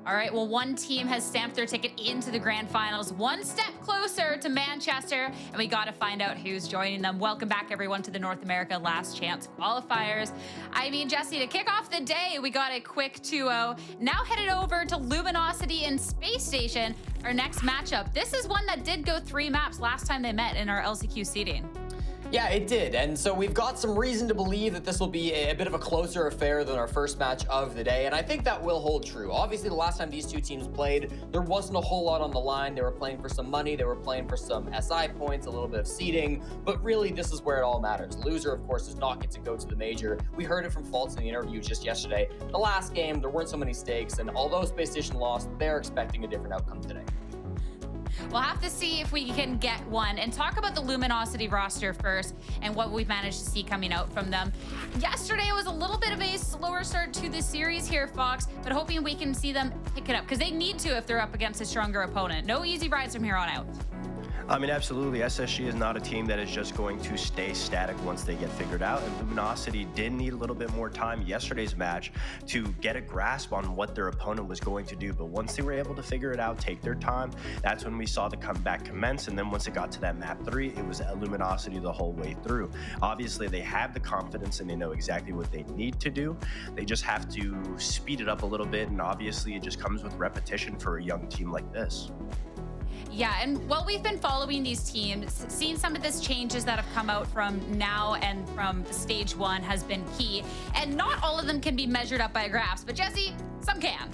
All right, well, one team has stamped their ticket into the grand finals, one step closer to Manchester, and we got to find out who's joining them. Welcome back, everyone, to the North America Last Chance qualifiers. I mean, Jesse, to kick off the day, we got a quick 2-0. Now headed over to Luminosity and Space Station, our next matchup. This is one that did go 3 maps last time they met in our LCQ seeding. Yeah, it did, and so we've got some reason to believe that this will be a bit of a closer affair than our first match of the day, and I think that will hold true. Obviously, the last time these two teams played, there wasn't a whole lot on the line. They were playing for some money, they were playing for some SI points, a little bit of seeding, but really, this is where it all matters. Loser, of course, does not get to go to the major. We heard it from Faults in the interview just yesterday. The last game, there weren't so many stakes, and although Space Station lost, they're expecting a different outcome today. We'll have to see if we can get one and talk about the Luminosity roster first and what we've managed to see coming out from them. Yesterday was a little bit of a slower start to the series here, Fox, but hoping we can see them pick it up because they need to if they're up against a stronger opponent. No easy rides from here on out. I mean, absolutely. SSG is not a team that is just going to stay static once they get figured out. And Luminosity did need a little bit more time yesterday's match to get a grasp on what their opponent was going to do. But once they were able to figure it out, take their time, that's when we saw the comeback commence. And then once it got to that map 3, it was Luminosity the whole way through. Obviously, they have the confidence and they know exactly what they need to do. They just have to speed it up a little bit. And obviously, it just comes with repetition for a young team like this. Yeah, and while we've been following these teams, seeing some of these changes that have come out from now and from stage 1 has been key. And not all of them can be measured up by graphs, but Jesse, some can.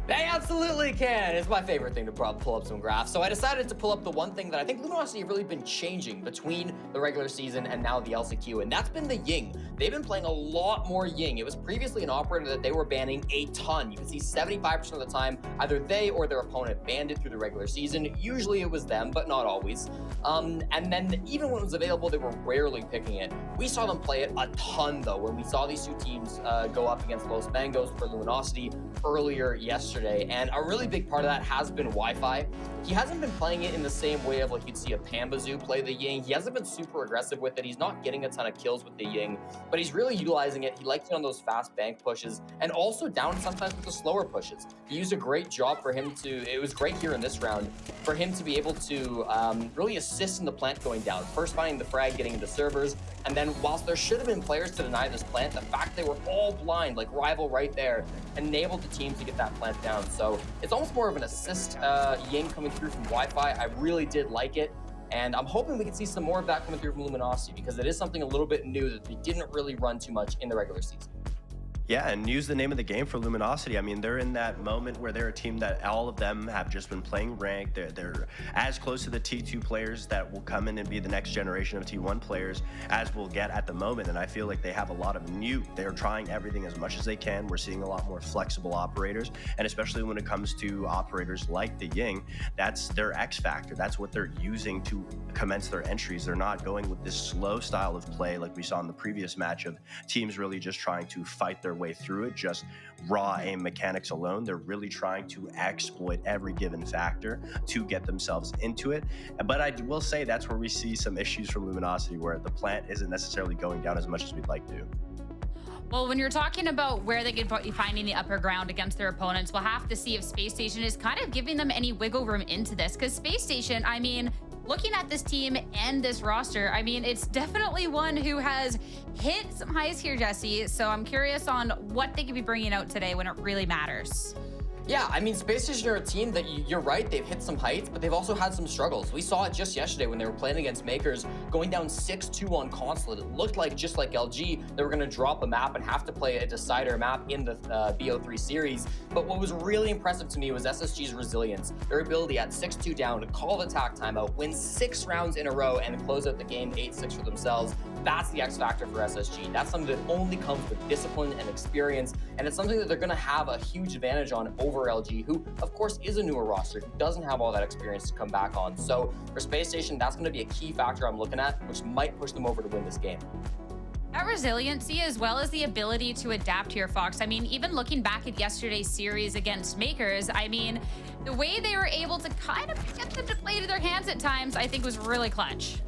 They absolutely can. It's my favorite thing to pull up some graphs. So I decided to pull up the one thing that I think Luminosity have really been changing between the regular season and now the LCQ, and that's been the Ying. They've been playing a lot more Ying. It was previously an operator that they were banning a ton. You can see 75% of the time, either they or their opponent banned it through the regular season. Usually it was them, but not always. And then even when it was available, they were rarely picking it. We saw them play it a ton, though, when we saw these two teams go up against Los Mangos for Luminosity earlier yesterday. And a really big part of that has been Wi-Fi. He hasn't been playing it in the same way of like you'd see a Pambazoo play the Ying. He hasn't been super aggressive with it. He's not getting a ton of kills with the Ying, but he's really utilizing it. He likes it on those fast bank pushes and also down sometimes with the slower pushes. He used a great job for him to, it was great here in this round, for him to be able to really assist in the plant going down. First finding the frag, getting into servers, and then whilst there should have been players to deny this plant, the fact they were all blind, like Rival right there, enabled the team to get that plant down. So it's almost more of an assist Ying coming through from Wi-Fi. I really did like it. And I'm hoping we can see some more of that coming through from Luminosity because it is something a little bit new that they didn't really run too much in the regular season. Yeah, and use the name of the game for Luminosity. I mean, they're in that moment where they're a team that all of them have just been playing ranked. They're as close to the T2 players that will come in and be the next generation of T1 players as we'll get at the moment. And I feel like they have a lot of new. They're trying everything as much as they can. We're seeing a lot more flexible operators. And especially when it comes to operators like the Ying, that's their X factor. That's what they're using to commence their entries. They're not going with this slow style of play like we saw in the previous match of teams really just trying to fight their way through it, just raw aim mechanics alone. They're really trying to exploit every given factor to get themselves into it. But I will say that's where we see some issues from Luminosity where the plant isn't necessarily going down as much as we'd like to. Well, when you're talking about where they could be finding the upper ground against their opponents, we'll have to see if Space Station is kind of giving them any wiggle room into this. Because Space Station, I mean, looking at this team and this roster, I mean, it's definitely one who has hit some highs here, Jesse. So I'm curious on what they could be bringing out today when it really matters. Yeah, I mean, Space Station are a team that you're right, they've hit some heights, but they've also had some struggles. We saw it just yesterday when they were playing against Makers, going down 6-2 on Consulate. It looked like, just like LG, they were going to drop a map and have to play a decider map in the BO3 series. But what was really impressive to me was SSG's resilience, their ability at 6-2 down to call the attack timeout, win 6 rounds in a row, and close out the game 8-6 for themselves. That's the X factor for SSG. That's something that only comes with discipline and experience, and it's something that they're going to have a huge advantage on over LG, who of course is a newer roster, who doesn't have all that experience to come back on. So for Space Station, that's going to be a key factor I'm looking at, which might push them over to win this game. That resiliency as well as the ability to adapt here, Fox. I mean, even looking back at yesterday's series against Makers, I mean, the way they were able to kind of get them to play to their hands at times, I think was really clutch.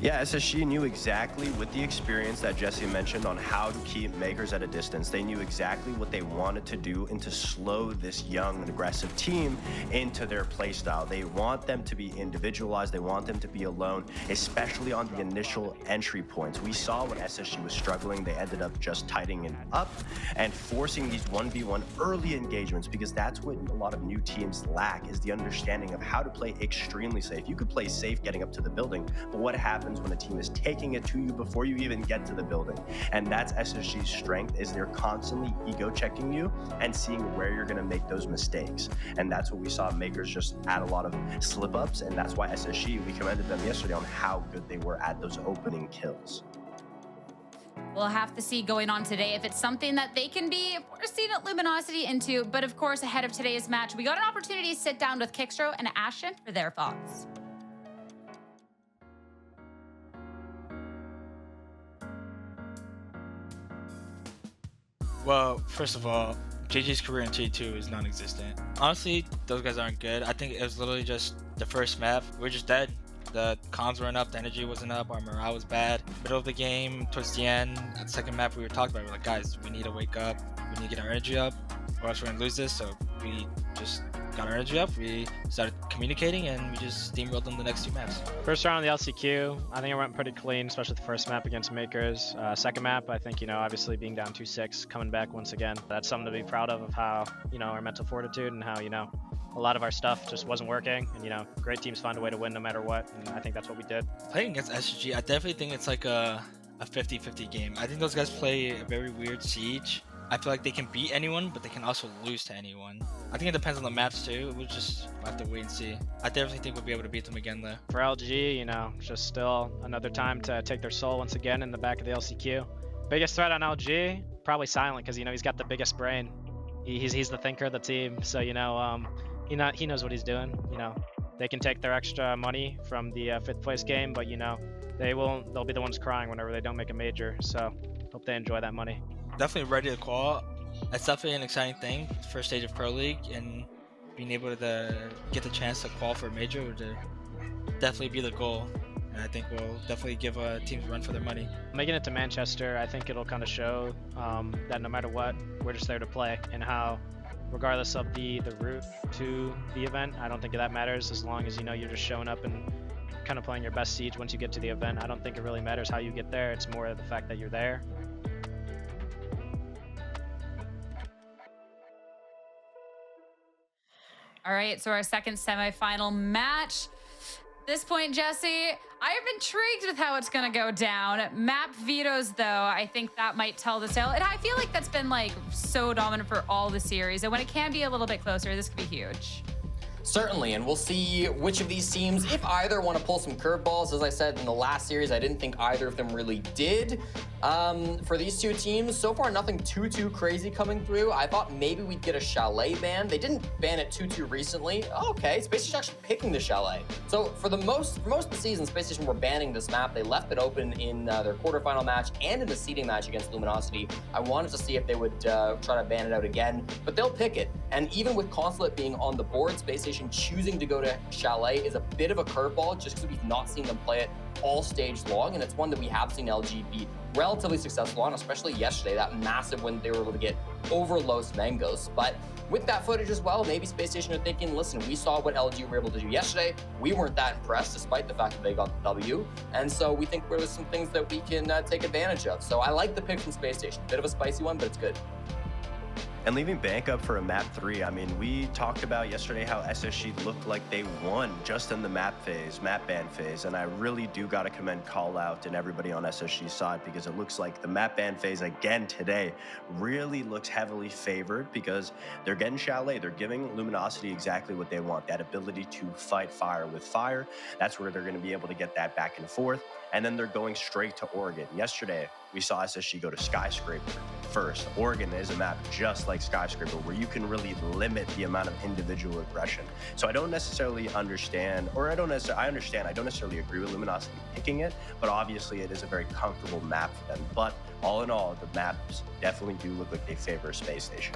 Yeah, SSG knew exactly, with the experience that Jesse mentioned, on how to keep Makers at a distance. They knew exactly what they wanted to do and to slow this young and aggressive team into their play style. They want them to be individualized. They want them to be alone, especially on the initial entry points. We saw when SSG was struggling, they ended up just tightening it up and forcing these 1v1 early engagements, because that's what a lot of new teams lack, is the understanding of how to play extremely safe. You could play safe getting up to the building, but what happens when a team is taking it to you before you even get to the building? And that's SSG's strength, is they're constantly ego checking you and seeing where you're going to make those mistakes. And that's what we saw Makers just add a lot of slip ups, and that's why SSG, we commended them yesterday on how good they were at those opening kills. We'll have to see going on today if it's something that they can be seen at Luminosity into. But of course, ahead of today's match, we got an opportunity to sit down with Kickstro and Ashton for their thoughts. Well, first of all, JJ's career in T2 is non-existent. Honestly, those guys aren't good. I think it was literally just the first map. We're just dead. The comms weren't up, the energy wasn't up, our morale was bad. Middle of the game, towards the end, at the second map we were talking about, we're like, guys, we need to wake up, we need to get our energy up, or else we're gonna lose this. So we just got our energy up, we started communicating, and we just steamrolled them the next two maps. First round of the LCQ, I think it went pretty clean, especially the first map against Makers. Second map, I think, obviously being down 2-6, coming back once again, that's something to be proud of how, our mental fortitude and how, a lot of our stuff just wasn't working. And, great teams find a way to win no matter what, and I think that's what we did. Playing against SSG, I definitely think it's like a 50-50 game. I think those guys play a very weird siege. I feel like they can beat anyone, but they can also lose to anyone. I think it depends on the maps too. We'll have to wait and see. I definitely think we'll be able to beat them again though. For LG, just still another time to take their soul once again in the back of the LCQ. Biggest threat on LG, probably Silent, because he's got the biggest brain. He's the thinker of the team, so he knows what he's doing. They can take their extra money from the 5th place game, but they'll be the ones crying whenever they don't make a major. So hope they enjoy that money. Definitely ready to qual. That's definitely an exciting thing. First stage of Pro League, and being able to get the chance to qual for a major would definitely be the goal. And I think we'll definitely give teams a run for their money. Making it to Manchester, I think it'll kind of show that no matter what, we're just there to play, and how regardless of the route to the event, I don't think that matters, as long as you're just showing up and kind of playing your best siege once you get to the event. I don't think it really matters how you get there. It's more the fact that you're there. All right, so our second semifinal match. At this point, Jesse, I'm intrigued with how it's going to go down. Map vetoes, though, I think that might tell the tale. And I feel like that's been so dominant for all the series. And when it can be a little bit closer, this could be huge. Certainly, and we'll see which of these teams, if either, want to pull some curveballs. As I said in the last series, I didn't think either of them really did. For these two teams, so far nothing too crazy coming through. I thought maybe we'd get a Chalet ban. They didn't ban it too recently. Okay, Spacestation actually picking the Chalet. So for most of the season, Spacestation were banning this map. They left it open in their quarterfinal match and in the seeding match against Luminosity. I wanted to see if they would try to ban it out again, but they'll pick it. And even with Consulate being on the board, Spacestation choosing to go to Chalet is a bit of a curveball, just because we've not seen them play it all stage long, and it's one that we have seen LG beat relatively successful on, especially yesterday, that massive win they were able to get over Los Mangos. But with that footage as well, maybe Spacestation are thinking, listen, we saw what LG were able to do yesterday. We weren't that impressed, despite the fact that they got the W. And so we think there's some things that we can take advantage of. So I like the pick from Spacestation. Bit of a spicy one, but it's good. And leaving Bank up for a map 3, I mean, we talked about yesterday how SSG looked like they won just in the map ban phase, and I really do got to commend Call Out and everybody on SSG's side, because it looks like the map ban phase again today really looks heavily favored, because they're getting Chalet. They're giving Luminosity exactly what they want, that ability to fight fire with fire. That's where they're going to be able to get that back and forth. And then they're going straight to Oregon. Yesterday, we saw SSG go to Skyscraper first. Oregon is a map just like Skyscraper, where you can really limit the amount of individual aggression. So I don't necessarily understand, or I understand, I don't necessarily agree with Luminosity picking it, but obviously it is a very comfortable map for them. But all in all, the maps definitely do look like they favor Space Station.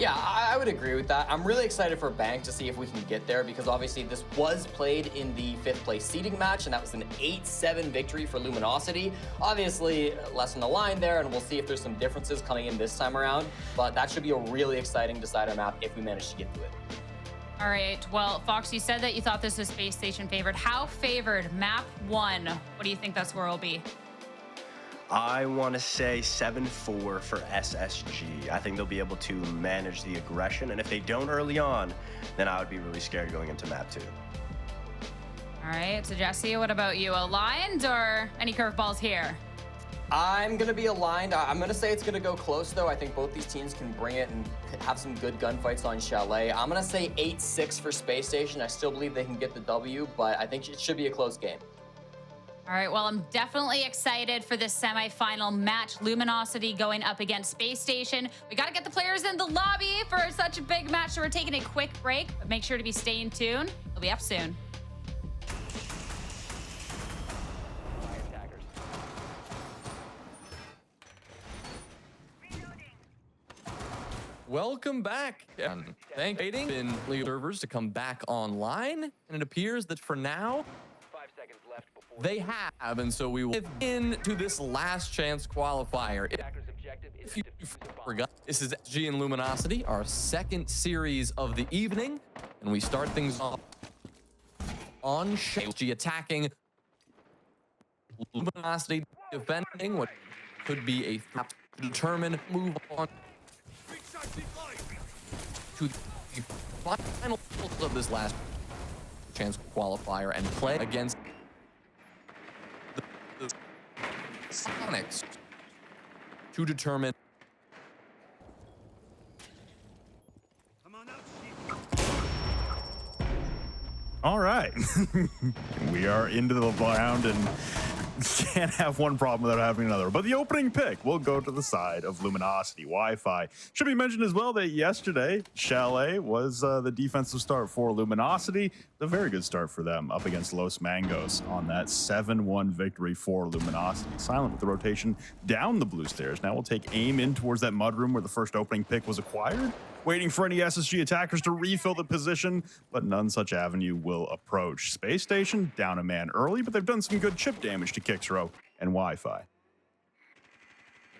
Yeah, I would agree with that. I'm really excited for Bank to see if we can get there because obviously this was played in the 5th place seeding match and that was an 8-7 victory for Luminosity. Obviously less on the line there and we'll see if there's some differences coming in this time around, but that should be a really exciting decider map if we manage to get to it. All right, well, Fox, you said that you thought this was Space Station favored. How favored? Map 1. What do you think that score will be? I want to say 7-4 for SSG. I think they'll be able to manage the aggression, and if they don't early on, then I would be really scared going into map 2. All right, so Jesse, what about you? Aligned or any curveballs here? I'm going to be aligned. I'm going to say it's going to go close, though. I think both these teams can bring it and have some good gunfights on Chalet. I'm going to say 8-6 for Space Station. I still believe they can get the W, but I think it should be a close game. All right, well, I'm definitely excited for this semifinal match. Luminosity going up against Space Station. We got to get the players in the lobby for such a big match, so we're taking a quick break, but make sure to be staying tuned. We'll be up soon. Welcome back. Thank waiting in league servers to come back online, and it appears that for now, 5 seconds left before they have, and so we will get into this last chance qualifier. Attacker's objective is If you to defuse the bomb. forgot, this is SG and Luminosity, our second series of the evening, and we start things off on Chalet attacking, Luminosity defending what could be a determined move on to the final of this last chance qualifier and play against the Sonics to determine All right. We are into the round and can't have one problem without having another. But the opening pick will go to the side of Luminosity. Wi-Fi. Should be mentioned as well that yesterday, Chalet was the defensive start for Luminosity. A very good start for them up against Los Mangos on that 7-1 victory for Luminosity. Silent with the rotation down the blue stairs. Now we'll take aim in towards that mudroom where the first opening pick was acquired. Waiting for any SSG attackers to refill the position, but none such avenue will approach. Space Station down a man early, but they've done some good chip damage to Kixro and Wi-Fi.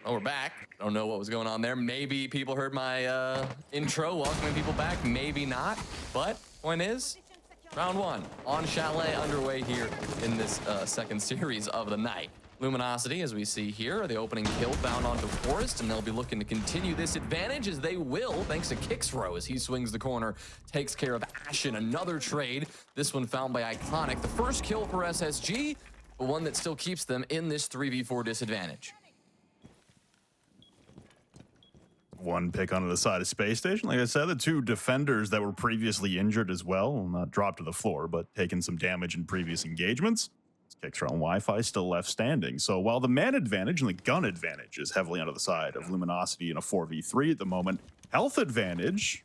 well, we're back. Don't know what was going on there. Maybe people heard my intro welcoming people back. Maybe not. But point is, round 1 on Chalet underway here in this second series of the night. Luminosity, as we see here, the opening kill found onto Forest, and they'll be looking to continue this advantage as they will, thanks to Kixro as he swings the corner, takes care of Ashen. Another trade, this one found by Iconic. The first kill for SSG, but one that still keeps them in this 3v4 disadvantage. One pick onto the side of Space Station. Like I said, the two defenders that were previously injured as well, not dropped to the floor, but taken some damage in previous engagements. Kixro and Wi-Fi still left standing. So while the man advantage and the gun advantage is heavily onto the side of Luminosity in a 4v3 at the moment, health advantage,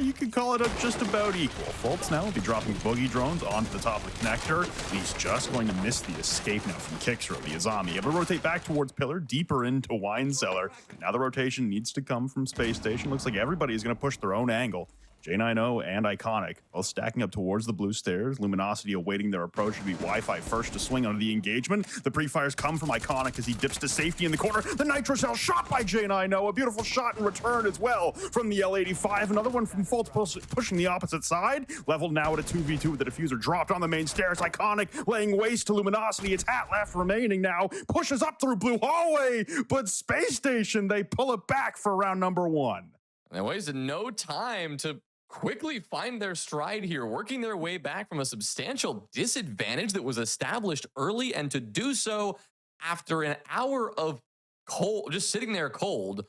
you could call it just about equal. Fultz now will be dropping boogie drones onto the top of the connector. He's just going to miss the escape now from Kixro, the Azami. Able to rotate back towards Pillar, deeper into Wine Cellar. Now the rotation needs to come from Space Station. Looks like everybody is going to push their own angle. J90 and Iconic both stacking up towards the blue stairs. Luminosity awaiting their approach to be Wi-Fi first to swing onto the engagement. The pre-fires come from Iconic as he dips to safety in the corner. The Nitro Cell shot by J90. A beautiful shot in return as well from the L85. Another one from Fultz pushing the opposite side. Leveled now at a 2v2 with the diffuser dropped on the main stairs. Iconic laying waste to Luminosity. It's hat left remaining now. Pushes up through blue hallway. But Space Station, they pull it back for round number 1. They wasted no time to quickly find their stride here, working their way back from a substantial disadvantage that was established early, and to do so after an hour of cold, just sitting there cold.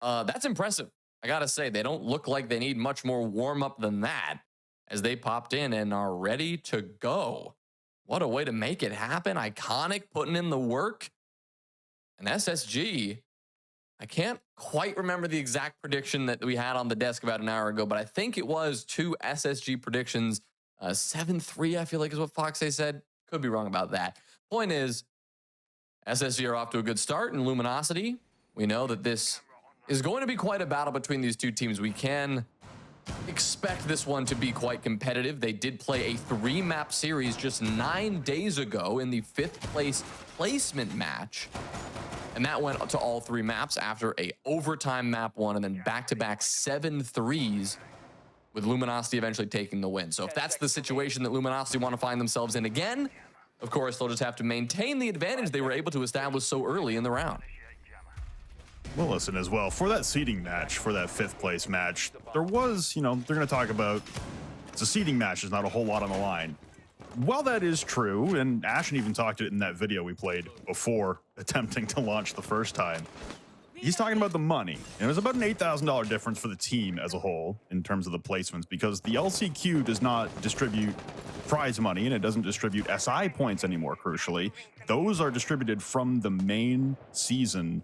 That's impressive. I gotta say, they don't look like they need much more warm up than that as they popped in and are ready to go. What a way to make it happen. Iconic putting in the work. And SSG, I can't quite remember the exact prediction that we had on the desk about an hour ago, but I think it was 2 SSG predictions. 7-3, I feel like is what Fox said. Could be wrong about that. Point is, SSG are off to a good start, and Luminosity, we know that this is going to be quite a battle between these two teams. We can expect this one to be quite competitive. They did play a 3-map series just 9 days ago in the 5th place placement match. And that went to all 3 maps after a overtime map 1 and then back-to-back 7 threes, with Luminosity eventually taking the win. So if that's the situation that Luminosity want to find themselves in again, of course, they'll just have to maintain the advantage they were able to establish so early in the round. Well, listen, as well, for that seeding match, for that 5th place match, there was, they're going to talk about, it's a seeding match, there's not a whole lot on the line. While that is true, and Ashen even talked it in that video we played before attempting to launch the first time, he's talking about the money. And it was about an $8,000 difference for the team as a whole in terms of the placements, because the LCQ does not distribute prize money and it doesn't distribute SI points anymore, crucially. Those are distributed from the main season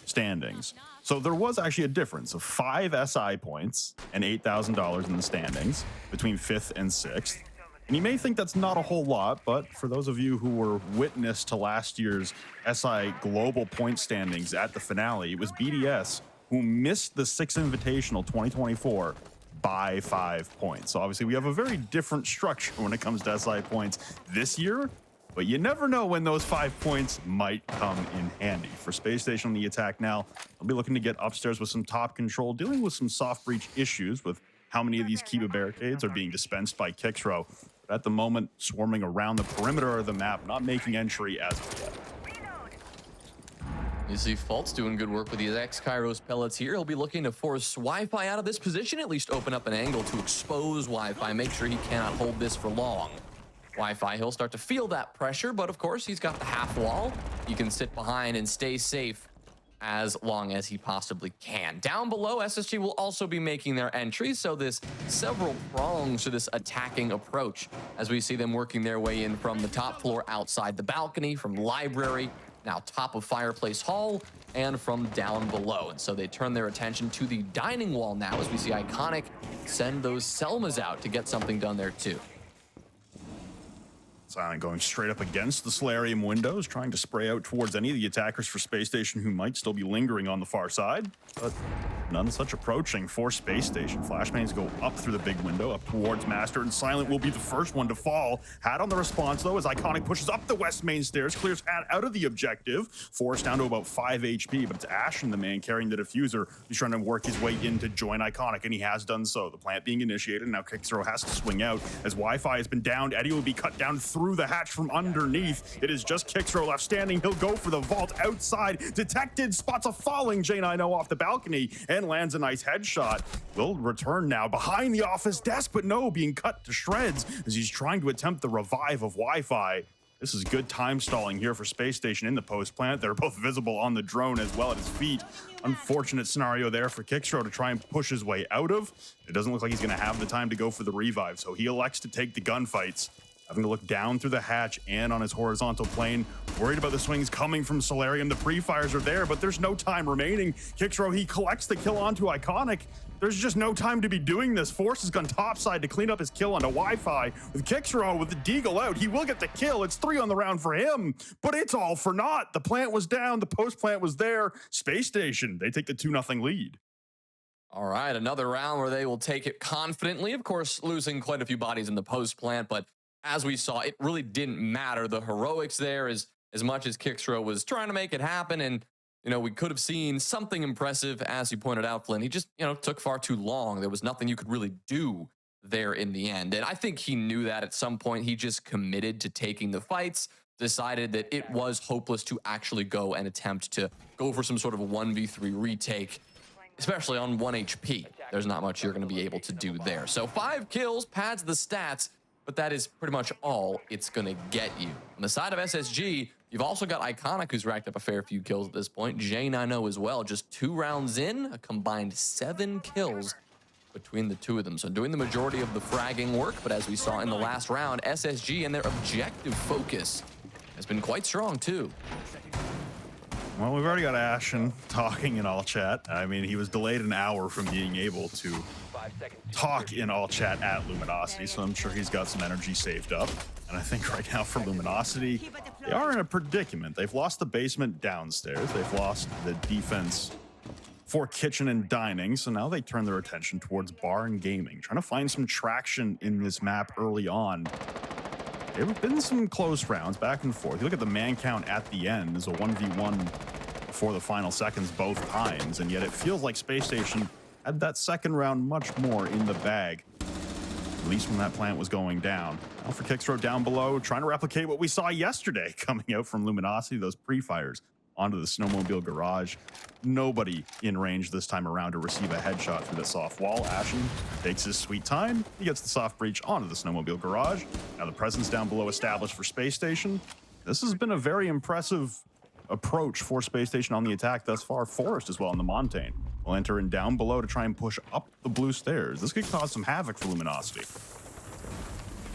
standings. So there was actually a difference of 5 SI points and $8,000 in the standings between 5th and 6th. And you may think that's not a whole lot, but for those of you who were witness to last year's SI global point standings at the finale, it was BDS who missed the 6th Invitational 2024 by 5 points. So obviously we have a very different structure when it comes to SI points this year, but you never know when those 5 points might come in handy. For Spacestation on the attack now, they'll be looking to get upstairs with some top control, dealing with some soft breach issues with how many of these Kiba barricades are being dispensed by Kixro. But at the moment, swarming around the perimeter of the map, not making entry as of yet. You see Fault's doing good work with these X-Kairos pellets here. He'll be looking to force Wi-Fi out of this position, at least open up an angle to expose Wi-Fi, make sure he cannot hold this for long. Wi-Fi, he'll start to feel that pressure, but of course he's got the half wall. He can sit behind and stay safe as long as he possibly can. Down below, SSG will also be making their entry, so there's several prongs to this attacking approach as we see them working their way in from the top floor outside the balcony, from library, now top of fireplace hall, and from down below. And so they turn their attention to the dining wall now as we see Iconic send those Selmas out to get something done there too. Silent going straight up against the solarium windows, trying to spray out towards any of the attackers for Space Station who might still be lingering on the far side, but none such approaching for Space Station. Flashbangs go up through the big window, up towards Master, and Silent will be the first one to fall. Hat on the response, though, as Iconic pushes up the west main stairs, clears Hat out of the objective. Force down to about 5 HP, but it's Ashen, the man carrying the diffuser, who's trying to work his way in to join Iconic, and he has done so. The plant being initiated, now Kixro has to swing out. As Wi-Fi has been downed, Eddie will be cut down through the hatch from underneath. It is just Kixro left standing. He'll go for the vault outside. Detected, spots a falling J90 off the balcony and lands a nice headshot. Will return now behind the office desk, but no, being cut to shreds as he's trying to attempt the revive of Wi-Fi. This is good time stalling here for Space Station in the post plant. They're both visible on the drone as well at his feet. Unfortunate scenario there for Kixro to try and push his way out of. It doesn't look like he's going to have the time to go for the revive, so he elects to take the gunfights, having to look down through the hatch and on his horizontal plane. Worried about the swings coming from Solarium. The pre-fires are there, but there's no time remaining. Kixro, he collects the kill onto Iconic. There's just no time to be doing this. Force has gone topside to clean up his kill onto Wi-Fi. With Kixro with the Deagle out, he will get the kill. It's 3 on the round for him, but it's all for naught. The plant was down, the post plant was there. Space Station, they take the 2-0 lead. All right, another round where they will take it confidently. Of course, losing quite a few bodies in the post plant, but as we saw, it really didn't matter. The heroics there, as much as Kixro was trying to make it happen, and we could have seen something impressive, as you pointed out, Flynn. He just took far too long. There was nothing you could really do there in the end, and I think he knew that at some point. He just committed to taking the fights, decided that it was hopeless to actually go and attempt to go for some sort of a 1v3 retake, especially on 1 HP. There's not much you're going to be able to do there. So 5 kills pads the stats, but that is pretty much all it's going to get you. On the side of SSG, you've also got Iconic, who's racked up a fair few kills at this point. J90 as well, just 2 rounds in, a combined 7 kills between the two of them. So doing the majority of the fragging work, but as we saw in the last round, SSG and their objective focus has been quite strong too. Well, we've already got Ashen talking in all chat. I mean, he was delayed an hour from being able to talk in all chat at Luminosity, so I'm sure he's got some energy saved up. And I think right now for Luminosity, they are in a predicament. They've lost the basement downstairs. They've lost the defense for kitchen and dining. So now they turn their attention towards bar and gaming, trying to find some traction in this map early on. There have been some close rounds back and forth. You look at the man count at the end, there's a 1v1 before the final seconds both times, and yet it feels like Space Station had that second round much more in the bag, at least when that plant was going down. Now for Kicksrow down below, trying to replicate what we saw yesterday coming out from Luminosity, those pre-fires onto the snowmobile garage. Nobody in range this time around to receive a headshot through the soft wall. Ashen takes his sweet time. He gets the soft breach onto the snowmobile garage. Now the presence down below established for Space Station. This has been a very impressive approach for Space Station on the attack thus far. Forest as well in the Montaigne will enter in down below to try and push up the blue stairs. This could cause some havoc for Luminosity.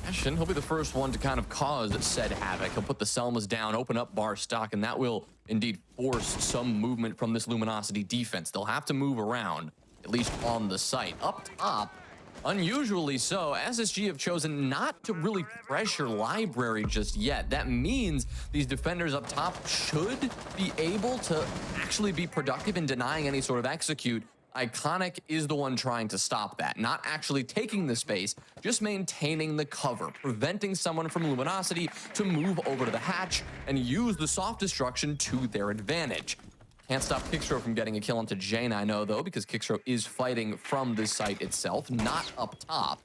Ashen, he'll be the first one to kind of cause said havoc. He'll put the Selmas down, open up bar stock, and that will indeed force some movement from this Luminosity defense. They'll have to move around, at least on the site. Up top, unusually so, SSG have chosen not to really pressure Library just yet. That means these defenders up top should be able to actually be productive in denying any sort of execute. Iconic is the one trying to stop that, not actually taking the space, just maintaining the cover, preventing someone from Luminosity to move over to the hatch and use the soft destruction to their advantage. Can't stop Kicksrow from getting a kill onto J9O though, because Kicksrow is fighting from the site itself, not up top.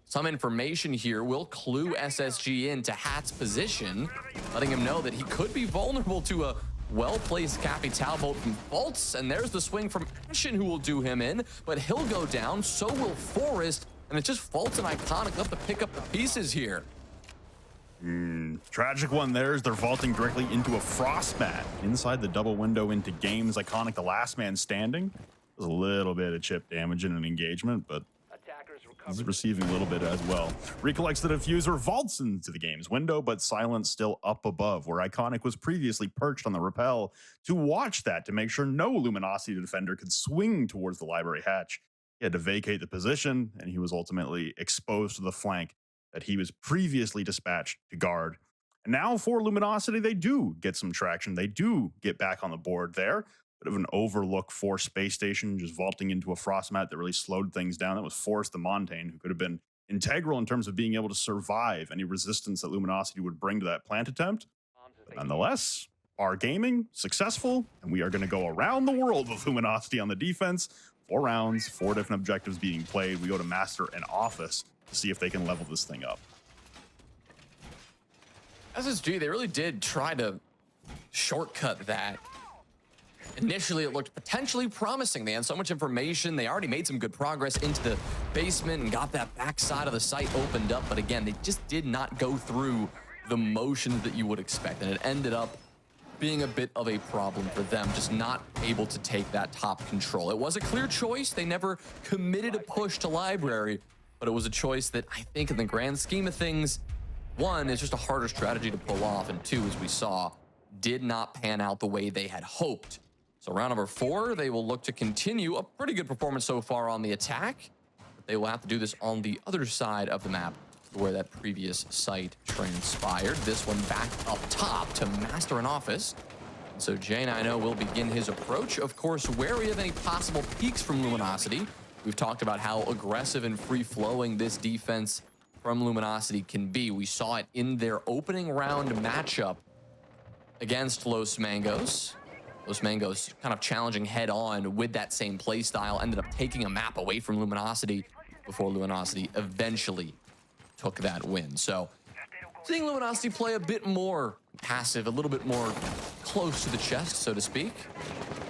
Some information here will clue SSG into Hat's position, letting him know that he could be vulnerable to a well-placed Capital bolt from Fultz, and there's the swing from Ashen who will do him in, but he'll go down, so will Forest, and it's just Fultz and Iconic left to pick up the pieces here. Tragic one there as they're vaulting directly into a frost mat inside the double window into games. Iconic, the last man standing. There's a little bit of chip damage in an engagement, but he's receiving a little bit as well. Recollects the diffuser, vaults into the game's window, but Silence still up above, where Iconic was previously perched on the rappel to watch that to make sure no Luminosity defender could swing towards the library hatch. He had to vacate the position, and he was ultimately exposed to the flank that he was previously dispatched to guard. And now for Luminosity, they do get some traction. They do get back on the board there. Bit of an overlook for Space Station, just vaulting into a frost mat that really slowed things down. That was Forrest the Montaigne, who could have been integral in terms of being able to survive any resistance that Luminosity would bring to that plant attempt. But nonetheless, our gaming successful, and we are going to go around the world with Luminosity on the defense. 4 rounds, 4 different objectives being played. We go to Master and Office to see if they can level this thing up. SSG, they really did try to shortcut that. Initially, it looked potentially promising. They had so much information. They already made some good progress into the basement and got that back side of the site opened up. But again, they just did not go through the motions that you would expect. And it ended up being a bit of a problem for them, just not able to take that top control. It was a clear choice. They never committed a push to Library, but it was a choice that I think in the grand scheme of things, one, is just a harder strategy to pull off, and two, as we saw, did not pan out the way they had hoped. So round number 4, they will look to continue a pretty good performance so far on the attack, but they will have to do this on the other side of the map where that previous site transpired. This one back up top to Master and Office. And so J9O will begin his approach, of course, wary of any possible peaks from Luminosity. We've talked about how aggressive and free-flowing this defense from Luminosity can be. We saw it in their opening round matchup against Los Mangos. Los Mangos kind of challenging head-on with that same play style, ended up taking a map away from Luminosity before Luminosity eventually took that win. So seeing Luminosity play a bit more passive, a little bit more close to the chest, so to speak,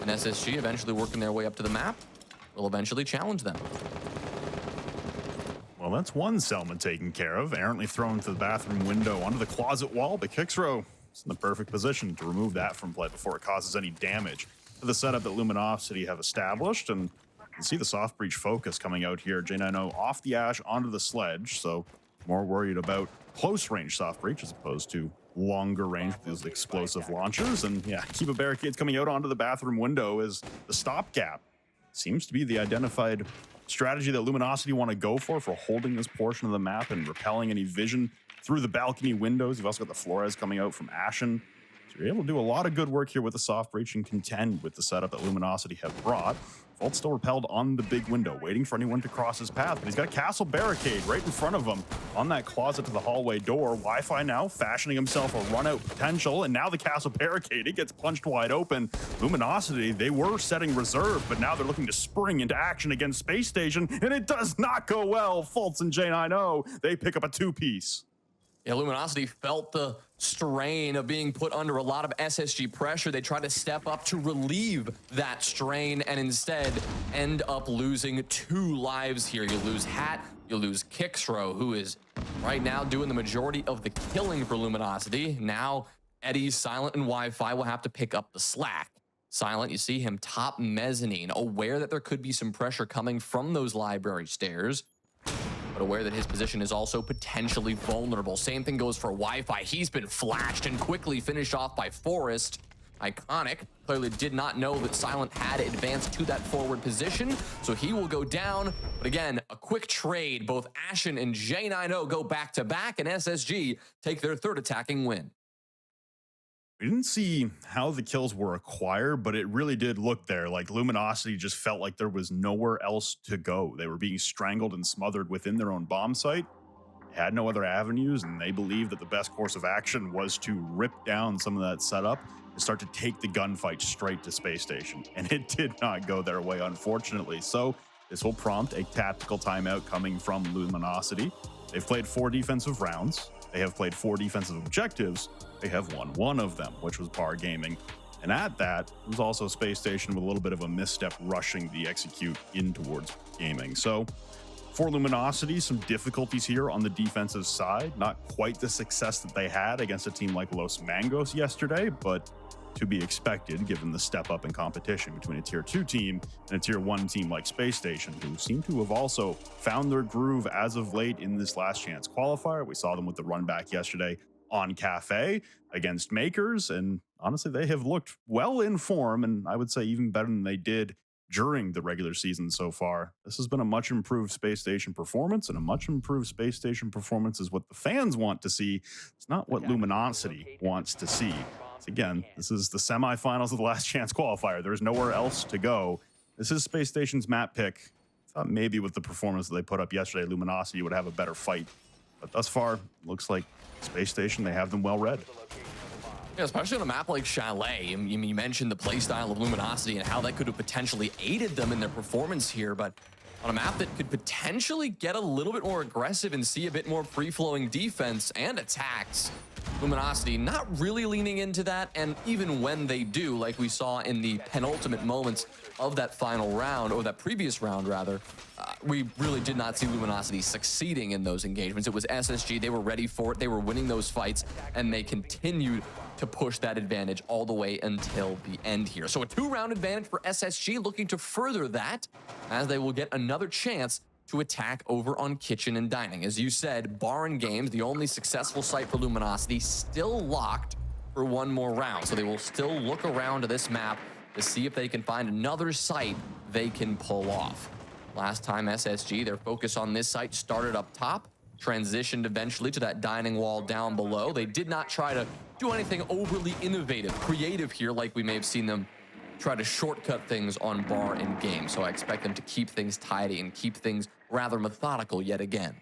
and SSG eventually working their way up to the map will eventually challenge them. Well, that's one Selma taken care of, errantly thrown to the bathroom window onto the closet wall, but Kicksrow is in the perfect position to remove that from play before it causes any damage to the setup that Luminosity have established. And you can see the soft breach focus coming out here. J9O off the Ash onto the sledge, so more worried about close range soft breach as opposed to longer range with those explosive launchers. And yeah, keep a barricades coming out onto the bathroom window is the stopgap. Seems to be the identified strategy that Luminosity want to go for holding this portion of the map and repelling any vision through the balcony windows. You've also got the Flores coming out from Ashen. You're able to do a lot of good work here with the soft breach and contend with the setup that Luminosity have brought. Volt still repelled on the big window, waiting for anyone to cross his path, but he's got a castle barricade right in front of him on that closet to the hallway door. Wi-Fi now fashioning himself a run-out potential, and now the castle barricade, it gets punched wide open. Luminosity, they were setting reserve, but now they're looking to spring into action against Space Station, and it does not go well. Fultz and J90, they pick up a two-piece. Yeah, Luminosity felt the strain of being put under a lot of SSG pressure. They tried to step up to relieve that strain and instead end up losing 2 lives here. You lose Hat, you lose Kixro, who is right now doing the majority of the killing for Luminosity. Now, Eddie, Silent, and Wi-Fi will have to pick up the slack. Silent, you see him top mezzanine, aware that there could be some pressure coming from those library stairs, but aware that his position is also potentially vulnerable. Same thing goes for Wi-Fi. He's been flashed and quickly finished off by Forrest. Iconic clearly did not know that Silent had advanced to that forward position, so he will go down. But again, a quick trade. Both Ashen and J90 go back-to-back, and SSG take their 3rd attacking win. We didn't see how the kills were acquired, but it really did look there. Like Luminosity just felt like there was nowhere else to go. They were being strangled and smothered within their own bomb site. They had no other avenues, and they believed that the best course of action was to rip down some of that setup and start to take the gunfight straight to Space Station. And it did not go their way, unfortunately. So this will prompt a tactical timeout coming from Luminosity. They've played 4 defensive rounds. They have played 4 defensive objectives. They have won 1 of them, which was bar gaming. And at that, it was also Space Station with a little bit of a misstep rushing the execute in towards gaming. So for Luminosity, some difficulties here on the defensive side. Not quite the success that they had against a team like Los Mangos yesterday, but to be expected given the step up in competition between a tier 2 team and a tier 1 team like Space Station, who seem to have also found their groove as of late in this last chance qualifier. We saw them with the run back yesterday on Cafe against Makers, and honestly, they have looked well in form, and I would say even better than they did during the regular season so far. This has been a much improved Space Station performance, and a much improved Space Station performance is what the fans want to see. It's not what Luminosity wants to see. Again, this is the semifinals of the last chance qualifier. There's nowhere else to go. This is Space Station's map pick. I thought maybe with the performance that they put up yesterday, Luminosity would have a better fight. But thus far, looks like Space Station, they have them well read. Yeah, especially on a map like Chalet. You mentioned the playstyle of Luminosity and how that could have potentially aided them in their performance here, but on a map that could potentially get a little bit more aggressive and see a bit more free-flowing defense and attacks, Luminosity not really leaning into that, and even when they do, like we saw in the penultimate moments of that final round, or that previous round rather, we really did not see Luminosity succeeding in those engagements. It was SSG, they were ready for it, they were winning those fights, and they continued to push that advantage all the way until the end here. So a 2-round advantage for SSG, looking to further that as they will get another chance to attack over on Kitchen and Dining. As you said, Bar and Games, the only successful site for Luminosity, still locked for 1 more round. So they will still look around to this map to see if they can find another site they can pull off. Last time SSG, their focus on this site started up top, transitioned eventually to that dining wall down below. They did not try to do anything overly innovative, creative here like we may have seen them try to shortcut things on Bar and Game. So I expect them to keep things tidy and keep things rather methodical yet again.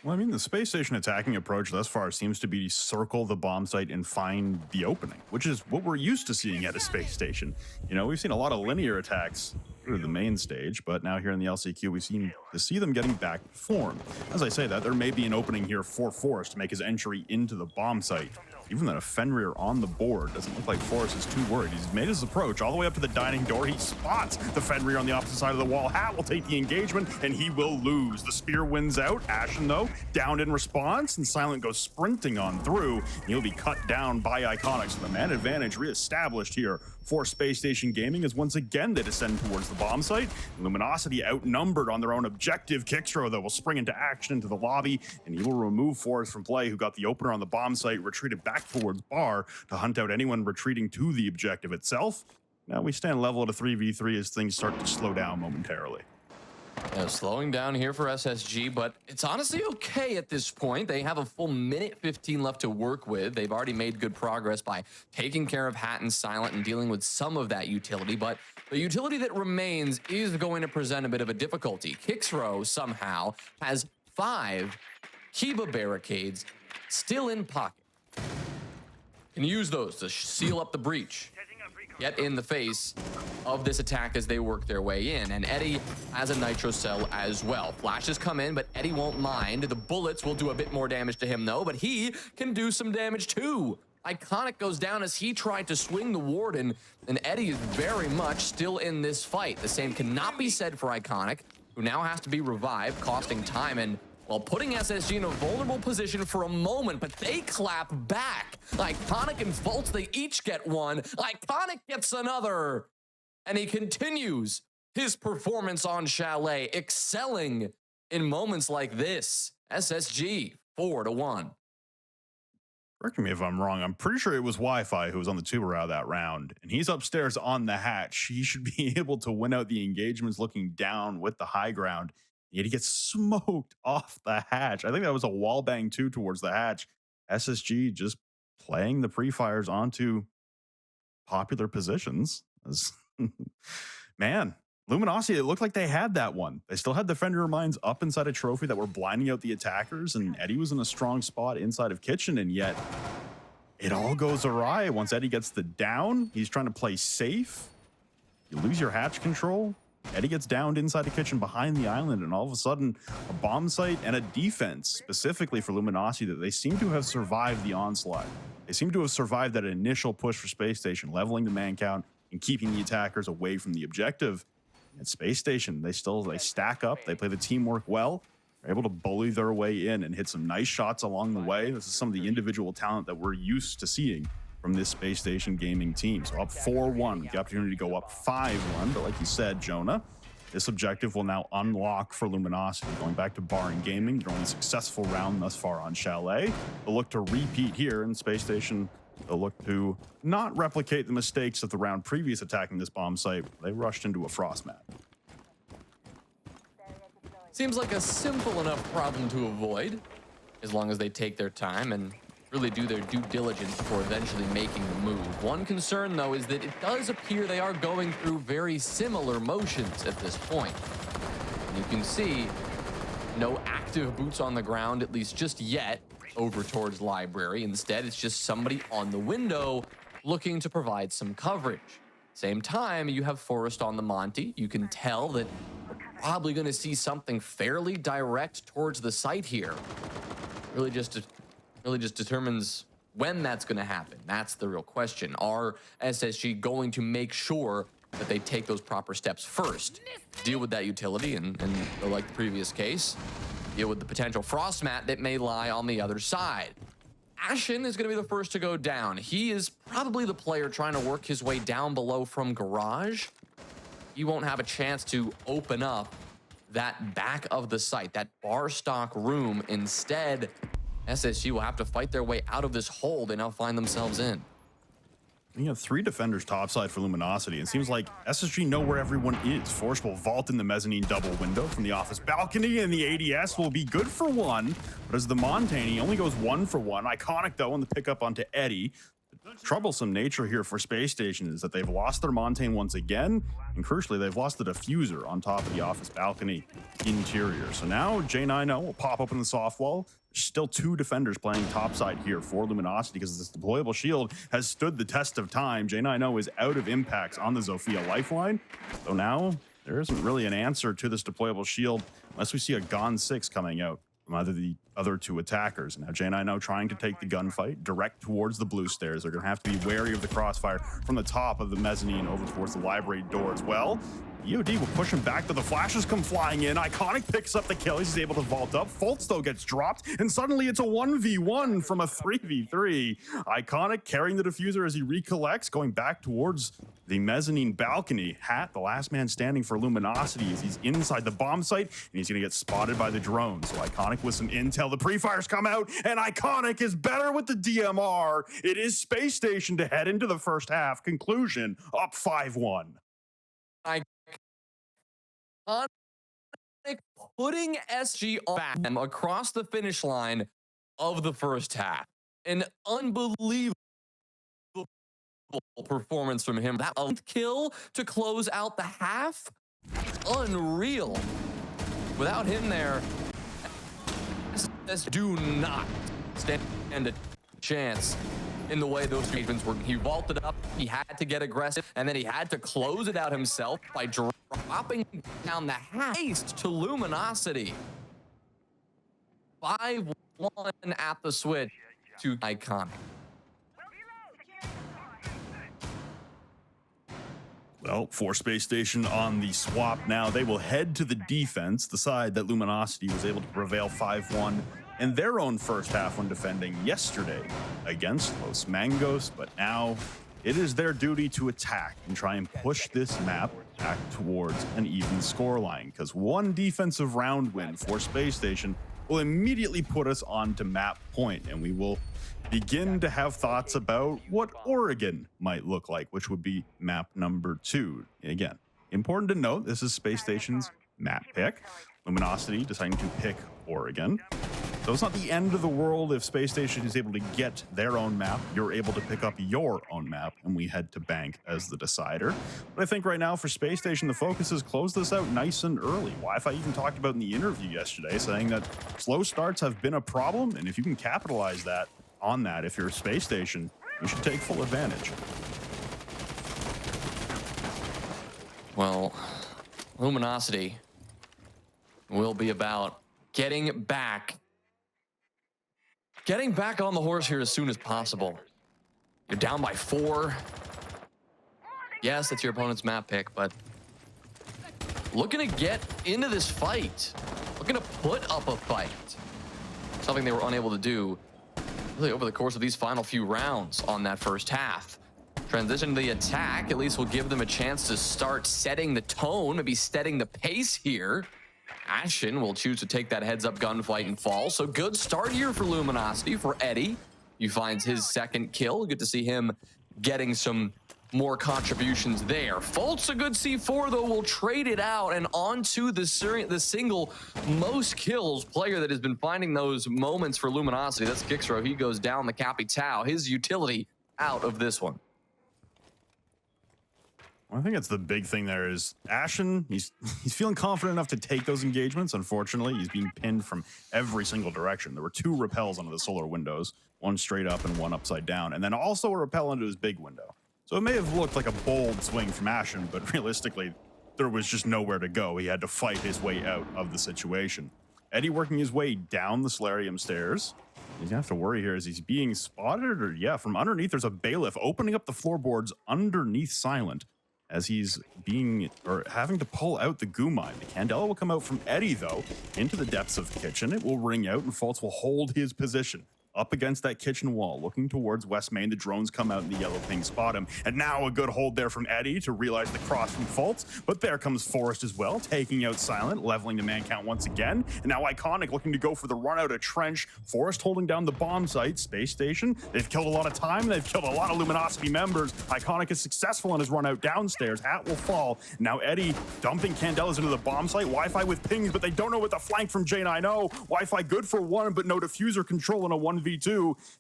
Well, I mean, the Space Station attacking approach thus far seems to be circle the bomb site and find the opening, which is what we're used to seeing at a Space Station. You know, we've seen a lot of linear attacks through the main stage, but now here in the LCQ, we seem to see them getting back to form. As I say that, there may be an opening here for Forrest to make his entry into the bomb site. Even that a Fenrir on the board doesn't look like Forrest is too worried. He's made his approach all the way up to the dining door. He spots the Fenrir on the opposite side of the wall. Hat will take the engagement, and he will lose. The spear wins out. Ashen, though, downed in response, and Silent goes sprinting on through. And he'll be cut down by Iconic. So the man advantage reestablished here for Space Station Gaming as once again they descend towards the bomb site. Luminosity outnumbered on their own objective. Kixro, though, will spring into action into the lobby, and he will remove Forrest from play, who got the opener on the bomb site, retreated back towards Bar to hunt out anyone retreating to the objective itself. Now we stand level at a 3v3 as things start to slow down momentarily. Yeah, slowing down here for SSG, but it's honestly okay at this point. They have a full minute 15 left to work with. They've already made good progress by taking care of Hat and Silent and dealing with some of that utility, but the utility that remains is going to present a bit of a difficulty. Kixrow somehow has 5 Kiba barricades still in pocket. Can use those to seal up the breach. Get in the face of this attack as they work their way in. And Eddie has a nitro cell as well. Flashes come in, but Eddie won't mind. The bullets will do a bit more damage to him though, but he can do some damage too. Iconic goes down as he tried to swing the Warden, and Eddie is very much still in this fight. The same cannot be said for Iconic, who now has to be revived, costing time and while putting SSG in a vulnerable position for a moment, but they clap back. Iconic and Volts, they each get one. Iconic gets another. And he continues his performance on Chalet, excelling in moments like this. SSG, 4-1. Correct me if I'm wrong. I'm pretty sure it was Wi-Fi who was on the tuber out of that round, and he's upstairs on the hatch. He should be able to win out the engagements looking down with the high ground. Yet he gets smoked off the hatch. I think that was a wall bang too towards the hatch. SSG just playing the pre-fires onto popular positions. Man, Luminosity, it looked like they had that one. They still had Defender of Mines up inside a trophy that were blinding out the attackers, and Eddie was in a strong spot inside of Kitchen, and yet it all goes awry once Eddie gets the down. He's trying to play safe. You lose your hatch control. Eddie gets downed inside the Kitchen behind the island, and all of a sudden, a bomb site and a defense, specifically for Luminosity, that they seem to have survived the onslaught. They seem to have survived that initial push for Space Station, leveling the man count and keeping the attackers away from the objective. At Space Station, they stack up, they play the teamwork well, they're able to bully their way in and hit some nice shots along the way. This is some of the individual talent that we're used to seeing from this Space Station gaming team. So up 4-1 with the opportunity to go up 5-1. But like you said, Jonah, this objective will now unlock for Luminosity. Going back to Barring Gaming, their only successful round thus far on Chalet. They'll look to repeat here in Space Station. They'll look to not replicate the mistakes of the round previous attacking this bomb site. They rushed into a frost map. Seems like a simple enough problem to avoid, as long as they take their time and really do their due diligence before eventually making the move. One concern, though, is that it does appear they are going through very similar motions at this point. And you can see no active boots on the ground, at least just yet, over towards Library. Instead, it's just somebody on the window looking to provide some coverage. Same time, you have Forrest on the Monty. You can tell that we're probably going to see something fairly direct towards the site here. Really just determines when that's going to happen. That's the real question. Are SSG going to make sure that they take those proper steps first? Deal with that utility and like the previous case, deal with the potential frost mat that may lie on the other side. Ashen is going to be the first to go down. He is probably the player trying to work his way down below from garage. He won't have a chance to open up that back of the site, that bar stock room. Instead, SSG will have to fight their way out of this hole they now find themselves in. You have 3 defenders topside for Luminosity. It seems like SSG know where everyone is. Force will vault in the mezzanine double window from the office balcony, and the ADS will be good for 1. But as the Montaigne, he only goes 1 for 1. Iconic, though, on the pickup onto Eddie. The troublesome nature here for Space Station is that they've lost their Montaigne once again, and crucially, they've lost the diffuser on top of the office balcony interior. So now J90 will pop open the soft wall. There's still 2 defenders playing topside here for Luminosity because this deployable shield has stood the test of time. J90 is out of impacts on the Zofia lifeline. So now there isn't really an answer to this deployable shield unless we see a Gon 6 coming out from either the other 2 attackers. Now J90 trying to take the gunfight direct towards the blue stairs. They're going to have to be wary of the crossfire from the top of the mezzanine over towards the library door as well. EOD will push him back, but the flashes come flying in. Iconic picks up the kill. He's able to vault up. Fultz, though, gets dropped, and suddenly it's a 1v1 from a 3v3. Iconic carrying the diffuser as he recollects, going back towards the mezzanine balcony. Hat, the last man standing for Luminosity, as he's inside the bomb site, and he's going to get spotted by the drone. So Iconic with some intel. The pre-fires come out, and Iconic is better with the DMR. It is Space Station to head into the first half. Conclusion, up 5-1. putting SG back across the finish line of the first half. An unbelievable performance from him. That 11th kill to close out the half, unreal. Without him there, do not stand a chance in the way those engagements were. He vaulted up, he had to get aggressive, and then he had to close it out himself by dropping down the haste to Luminosity. 5-1 at the switch to Iconic. Well, for Space Station on the swap now, they will head to the defense, the side that Luminosity was able to prevail 5-1 in their own first half when defending yesterday against Los Mangos. But now it is their duty to attack and try and push this map back towards an even scoreline, because one defensive round win for Space Station will immediately put us on to map point, and we will begin to have thoughts about what Oregon might look like, which would be map number 2. Again, important to note, this is Space Station's map pick. Luminosity deciding to pick Oregon. So it's not the end of the world if Space Station is able to get their own map. You're able to pick up your own map, and we head to Bank as the decider. But I think right now for Space Station, the focus is close this out nice and early. Wi-Fi even talked about in the interview yesterday, saying that slow starts have been a problem, and if you can capitalize on that, if you're a Space Station, you should take full advantage. Well, Luminosity will be about getting back on the horse here as soon as possible. You're down by 4. Yes, that's your opponent's map pick, but looking to get into this fight, looking to put up a fight. Something they were unable to do really over the course of these final few rounds on that first half. Transition to the attack, at least will give them a chance to start setting the tone, maybe setting the pace here. Ashen will choose to take that heads-up gunfight and fall. So good start here for Luminosity. For Eddie, he finds his second kill. Good to see him getting some more contributions there. Folt's a good C4, though. Will trade it out and onto the single most kills player that has been finding those moments for Luminosity. That's Kixro. He goes down the Capitao. His utility out of this one. I think that's the big thing there is Ashen, he's feeling confident enough to take those engagements. Unfortunately, he's being pinned from every single direction. There were 2 repels onto the solar windows, one straight up and one upside down, and then also a repel into his big window. So it may have looked like a bold swing from Ashen, but realistically, there was just nowhere to go. He had to fight his way out of the situation. Eddie working his way down the Solarium stairs. He's gonna have to worry here. Is he's being spotted? Or yeah, from underneath, there's a bailiff opening up the floorboards underneath Silent, as he's having to pull out the goo mine. The Candela will come out from Eddie, though, into the depths of the kitchen. It will ring out, and Fultz will hold his position up against that kitchen wall, looking towards West Main. The drones come out in the yellow ping, spot him. And now a good hold there from Eddie to realize the cross from Fultz. But there comes Forrest as well, taking out Silent, leveling the man count once again. And now Iconic looking to go for the run out of Trench. Forrest holding down the bomb site. Space Station, they've killed a lot of time. They've killed a lot of Luminosity members. Iconic is successful in his run out downstairs. Hat will fall. Now Eddie dumping Candelas into the bomb site. Wi-Fi with pings, but they don't know what the flank from J90. Wi-Fi good for 1, but no diffuser control in a 1v2.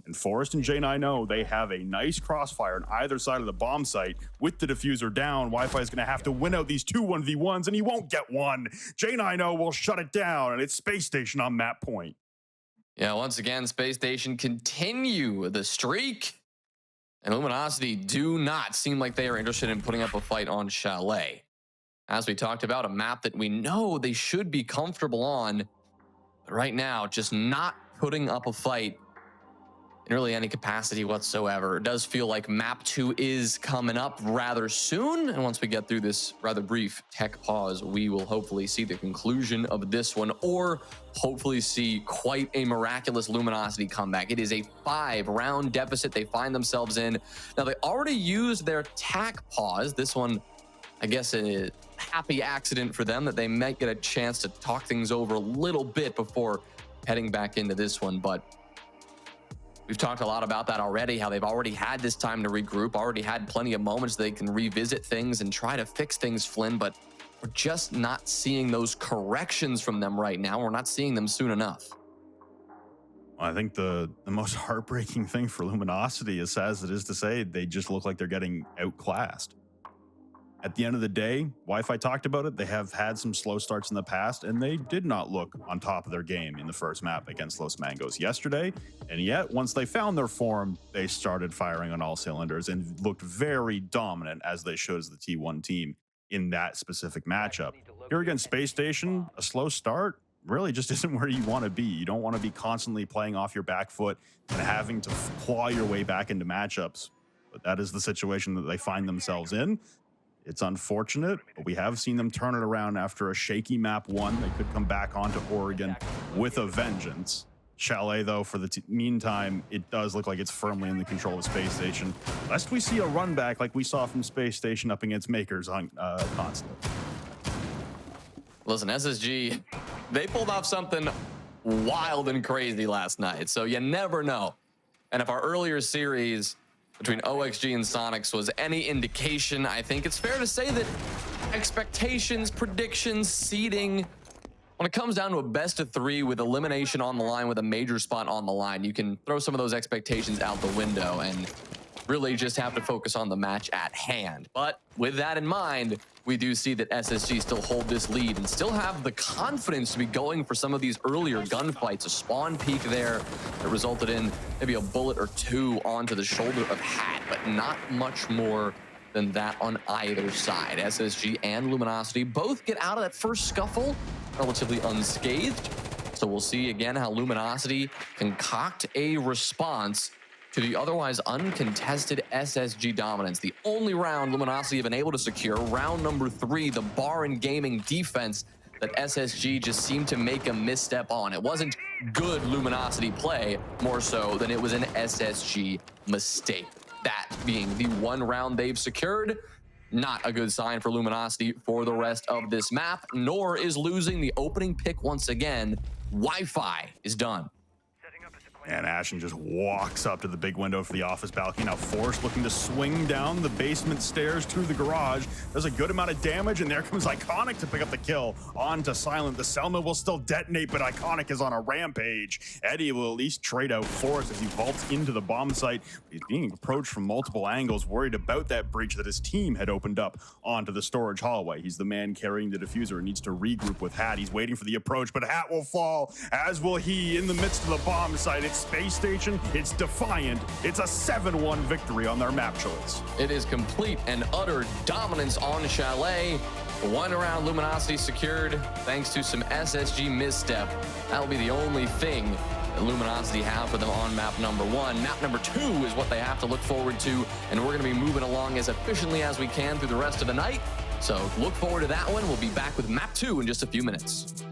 And Forrest and J90, they have a nice crossfire on either side of the bomb site. With the diffuser down, Wi-Fi is going to have to win out these 2 1v1s, and he won't get one. J90 will shut it down, and it's Space Station on map point. Yeah, once again, Space Station continue the streak. And Luminosity do not seem like they are interested in putting up a fight on Chalet. As we talked about, a map that we know they should be comfortable on, but right now, just not putting up a fight in really any capacity whatsoever. It does feel like map 2 is coming up rather soon. And once we get through this rather brief tech pause, we will hopefully see the conclusion of this one, or hopefully see quite a miraculous Luminosity comeback. It is a 5-round deficit they find themselves in. Now, they already used their tack pause. This one, I guess, a happy accident for them that they might get a chance to talk things over a little bit before heading back into this one. But we've talked a lot about that already, how they've already had this time to regroup, already had plenty of moments they can revisit things and try to fix things, Flynn. But we're just not seeing those corrections from them right now. We're not seeing them soon enough. I think the most heartbreaking thing for Luminosity, as sad as it is to say, they just look like they're getting outclassed. At the end of the day, Wi-Fi talked about it. They have had some slow starts in the past, and they did not look on top of their game in the first map against Los Mangos yesterday. And yet, once they found their form, they started firing on all cylinders and looked very dominant, as they should as the T1 team in that specific matchup. Here against Space Station, a slow start really just isn't where you want to be. You don't want to be constantly playing off your back foot and having to claw your way back into matchups. But that is the situation that they find themselves in. It's unfortunate, but we have seen them turn it around after a shaky map 1. They could come back onto Oregon with a vengeance. Chalet, though, for the meantime, it does look like it's firmly in the control of Space Station, lest we see a run back like we saw from Space Station up against Makers on Constantly. Listen, SSG, they pulled off something wild and crazy last night, so you never know. And if our earlier series between OXG and Sonics was any indication, I think it's fair to say that expectations, predictions, seeding, when it comes down to a best of 3 with elimination on the line, with a major spot on the line, you can throw some of those expectations out the window and really just have to focus on the match at hand. But with that in mind, we do see that SSG still hold this lead and still have the confidence to be going for some of these earlier gunfights. A spawn peek there that resulted in maybe a bullet or 2 onto the shoulder of Hat, but not much more than that on either side. SSG and Luminosity both get out of that first scuffle relatively unscathed. So we'll see again how Luminosity concoct a response to the otherwise uncontested SSG dominance. The only round Luminosity have been able to secure, round number 3, the bar and gaming defense that SSG just seemed to make a misstep on. It wasn't good Luminosity play, more so than it was an SSG mistake. That being the one round they've secured, not a good sign for Luminosity for the rest of this map, nor is losing the opening pick once again. Wi-Fi is done. And Ashen just walks up to the big window for the office balcony. Now Force looking to swing down the basement stairs to the garage. Does a good amount of damage, and there comes Iconic to pick up the kill. On to Silent. The Selma will still detonate, but Iconic is on a rampage. Eddie will at least trade out Force as he vaults into the bomb site. He's being approached from multiple angles, worried about that breach that his team had opened up onto the storage hallway. He's the man carrying the diffuser and needs to regroup with Hat. He's waiting for the approach, but Hat will fall, as will he, in the midst of the bomb site. It's Space Station, it's defiant. It's a 7-1 victory on their map choice. It is complete and utter dominance on Chalet. One round Luminosity secured thanks to some SSG misstep. That'll be the only thing that Luminosity have for them on map number 1. Map number 2 is what they have to look forward to, and we're going to be moving along as efficiently as we can through the rest of the night. So look forward to that one. We'll be back with map 2 in just a few minutes.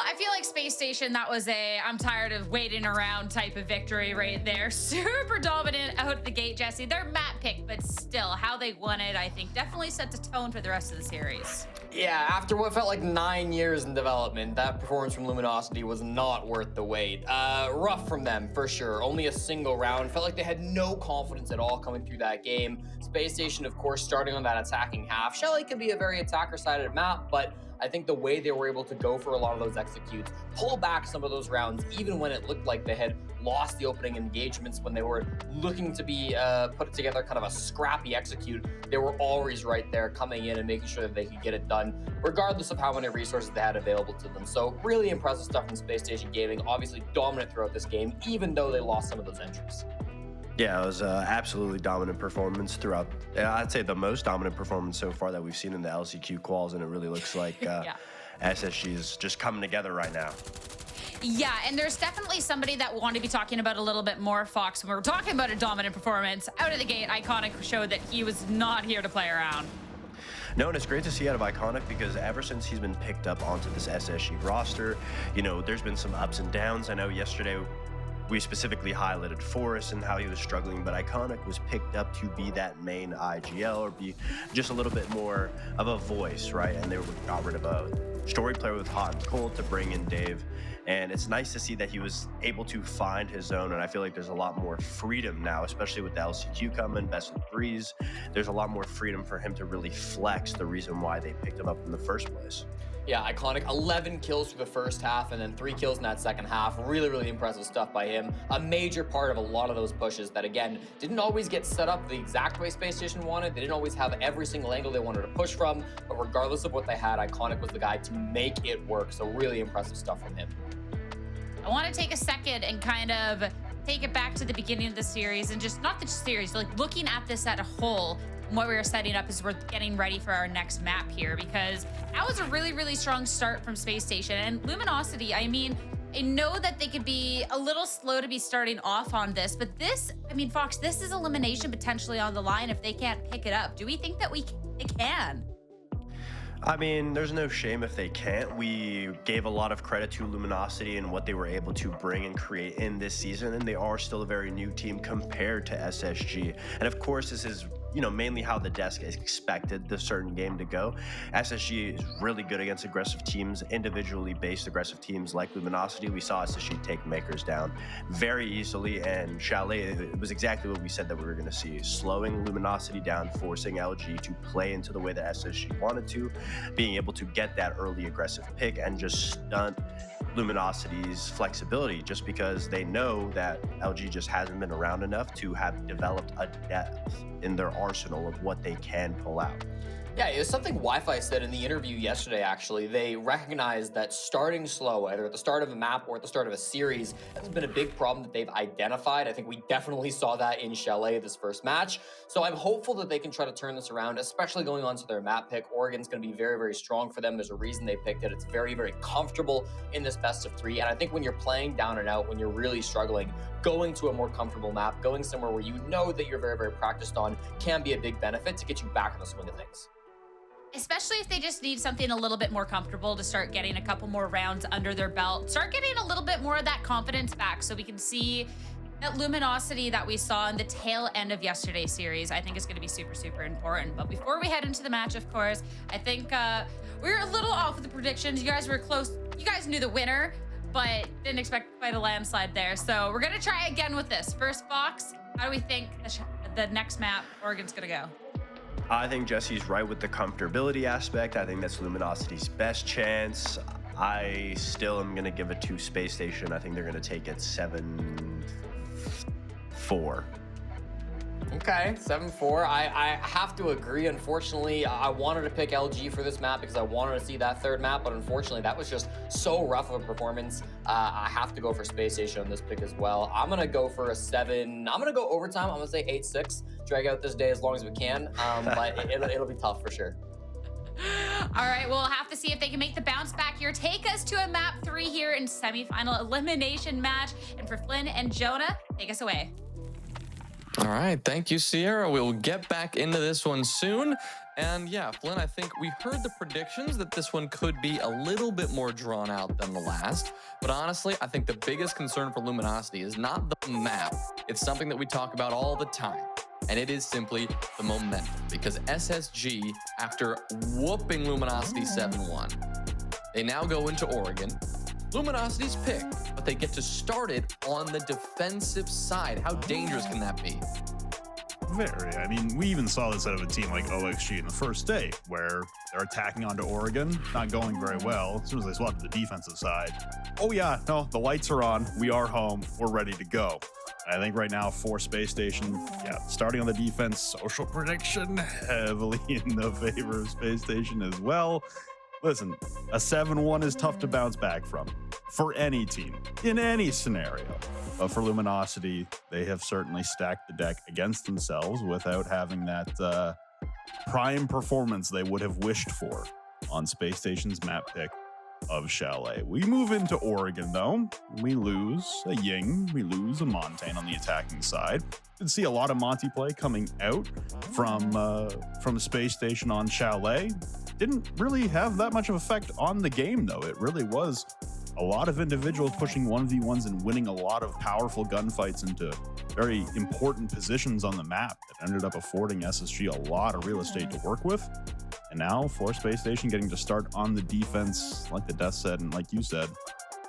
I feel like Space Station, that was a I'm tired of waiting around type of victory right there. Super dominant out of the gate, Jesse. Their map pick, but still, how they won it, I think, definitely set the tone for the rest of the series. Yeah, after what felt like 9 years in development, that performance from Luminosity was not worth the wait. Rough from them, for sure. Only a single round. Felt like they had no confidence at all coming through that game. Space Station, of course, starting on that attacking half. Chalet can be a very attacker-sided map, but I think the way they were able to go for a lot of those executes, pull back some of those rounds, even when it looked like they had lost the opening engagements, when they were looking to be put together kind of a scrappy execute, they were always right there coming in and making sure that they could get it done, regardless of how many resources they had available to them. So really impressive stuff from Space Station Gaming, obviously dominant throughout this game, even though they lost some of those entries. Yeah, it was an absolutely dominant performance throughout. I'd say the most dominant performance so far that we've seen in the LCQ quals, and it really looks like SSG is just coming together right now. Yeah, and there's definitely somebody that we want to be talking about a little bit more, Fox. When we were talking about a dominant performance, out of the gate, Iconic showed that he was not here to play around. No, and it's great to see out of Iconic because ever since he's been picked up onto this SSG roster, you know, there's been some ups and downs. I know yesterday we specifically highlighted Forrest and how he was struggling, but Iconic was picked up to be that main IGL or be just a little bit more of a voice, right? And they got rid of a story player with Hot and Cold to bring in Dave. And it's nice to see that he was able to find his own. And I feel like there's a lot more freedom now, especially with the LCQ coming, best of threes. There's a lot more freedom for him to really flex, the reason why they picked him up in the first place. Yeah, Iconic, 11 kills for the first half and then 3 kills in that second half. Really, really impressive stuff by him. A major part of a lot of those pushes that, again, didn't always get set up the exact way Spacestation wanted. They didn't always have every single angle they wanted to push from, but regardless of what they had, Iconic was the guy to make it work. So really impressive stuff from him. I want to take a second and kind of take it back to the beginning of the series and just not the series, like looking at this as a whole. What we were setting up is we're getting ready for our next map here, because that was a really, really strong start from Spacestation. And Luminosity, I mean, I know that they could be a little slow to be starting off on this, but this, I mean, Fox, this is elimination potentially on the line if they can't pick it up. Do we think that they can? I mean, there's no shame if they can't. We gave a lot of credit to Luminosity and what they were able to bring and create in this season, and they are still a very new team compared to SSG. And of course, this is, you know, mainly how the desk expected the certain game to go. SSG is really good against aggressive teams, individually based aggressive teams like Luminosity. We saw SSG take Makers down very easily, and Chalet, it was exactly what we said that we were going to see. Slowing Luminosity down, forcing LG to play into the way that SSG wanted to, being able to get that early aggressive pick and just stunt Luminosity's flexibility, just because they know that LG just hasn't been around enough to have developed a depth in their arsenal of what they can pull out. Yeah, it was something Wi-Fi said in the interview yesterday, actually. They recognized that starting slow, either at the start of a map or at the start of a series, has been a big problem that they've identified. I think we definitely saw that in Chalet this first match. So I'm hopeful that they can try to turn this around, especially going on to their map pick. Oregon's going to be very, very strong for them. There's a reason they picked it. It's very, very comfortable in this best of 3. And I think when you're playing down and out, when you're really struggling, going to a more comfortable map, going somewhere where you know that you're very, very practiced on, can be a big benefit to get you back in the swing of things. Especially if they just need something a little bit more comfortable to start getting a couple more rounds under their belt, start getting a little bit more of that confidence back, so we can see that Luminosity that we saw in the tail end of yesterday's series, I think is going to be super, super important. But before we head into the match, of course, I think we were a little off with the predictions. You guys were close. You guys knew the winner, but didn't expect quite a landslide there. So we're going to try again with this. First, Fox, how do we think the next map Oregon's going to go? I think Jesse's right with the comfortability aspect. I think that's Luminosity's best chance. I still am going to give it to Space Station. I think they're going to take it 7-4. Okay, 7-4. I have to agree. Unfortunately, I wanted to pick LG for this map because I wanted to see that third map, but unfortunately, that was just so rough of a performance. I have to go for Space Station on this pick as well. I'm going to go for a 7. I'm going to go overtime. I'm going to say 8-6. Drag out this day as long as we can, but it'll be tough for sure. All right, we'll have to see if they can make the bounce back here. Take us to a map 3 here in semifinal elimination match. And for Flynn and Jonah, take us away. All right, thank you, Sierra. We'll get back into this one soon. And yeah, Flynn, I think we heard the predictions that this one could be a little bit more drawn out than the last. But honestly, I think the biggest concern for Luminosity is not the map. It's something that we talk about all the time. And it is simply the momentum. Because SSG, after whooping Luminosity 7-1, they now go into Oregon. Luminosity's picked, but they get to start it on the defensive side. How dangerous can that be? Very. I mean, we even saw this out of a team like OXG in the first day, where they're attacking onto Oregon, not going very well. As soon as they swapped to the defensive side, oh yeah, no, the lights are on, we are home, we're ready to go. I think right now for Space Station, yeah, starting on the defense, social prediction heavily in the favor of Space Station as well. Listen, a 7-1 is tough to bounce back from for any team in any scenario. But for Luminosity, they have certainly stacked the deck against themselves without having that prime performance they would have wished for on Space Station's map pick of Chalet. We move into Oregon, though. We lose a Ying. We lose a Montaigne on the attacking side. Did see a lot of Monty play coming out from Space Station on Chalet. Didn't really have that much of effect on the game, though. It really was a lot of individuals pushing 1v1s and winning a lot of powerful gunfights into very important positions on the map that ended up affording SSG a lot of real estate to work with. And now for Space Station getting to start on the defense, like the Death said, and like you said,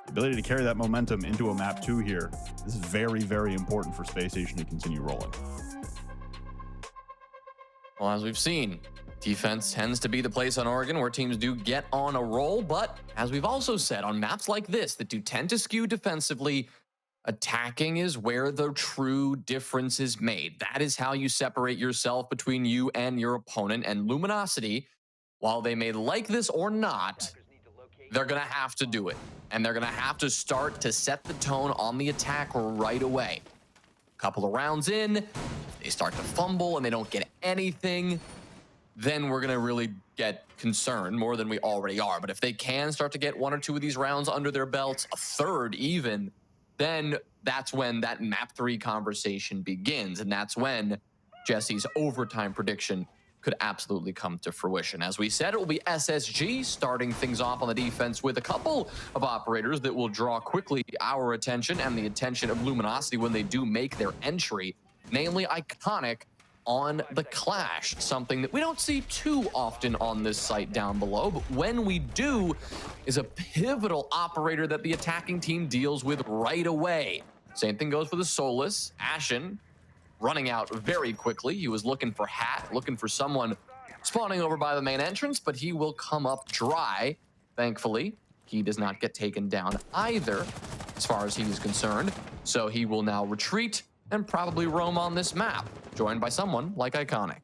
the ability to carry that momentum into a map 2 here. This is very, very important for Space Station to continue rolling. Well, as we've seen, defense tends to be the place on Oregon where teams do get on a roll, but as we've also said, on maps like this that do tend to skew defensively, attacking is where the true difference is made. That is how you separate yourself between you and your opponent. And Luminosity, while they may like this or not, they're going to have to do it. And they're going to have to start to set the tone on the attack right away. A couple of rounds in, they start to fumble and they don't get anything. Then we're going to really get concerned more than we already are. But if they can start to get 1 or 2 of these rounds under their belts, a third even, then that's when that map 3 conversation begins. And that's when Jesse's overtime prediction could absolutely come to fruition. As we said, it will be SSG starting things off on the defense with a couple of operators that will draw quickly our attention and the attention of Luminosity when they do make their entry, namely Iconic on the Clash, something that we don't see too often on this site down below, but when we do, is a pivotal operator that the attacking team deals with right away. Same thing goes for the Solus. Ashen running out very quickly. He was looking for Hat, looking for someone spawning over by the main entrance, but he will come up dry. Thankfully, he does not get taken down either, as far as he is concerned. So he will now retreat and probably roam on this map, joined by someone like Iconic.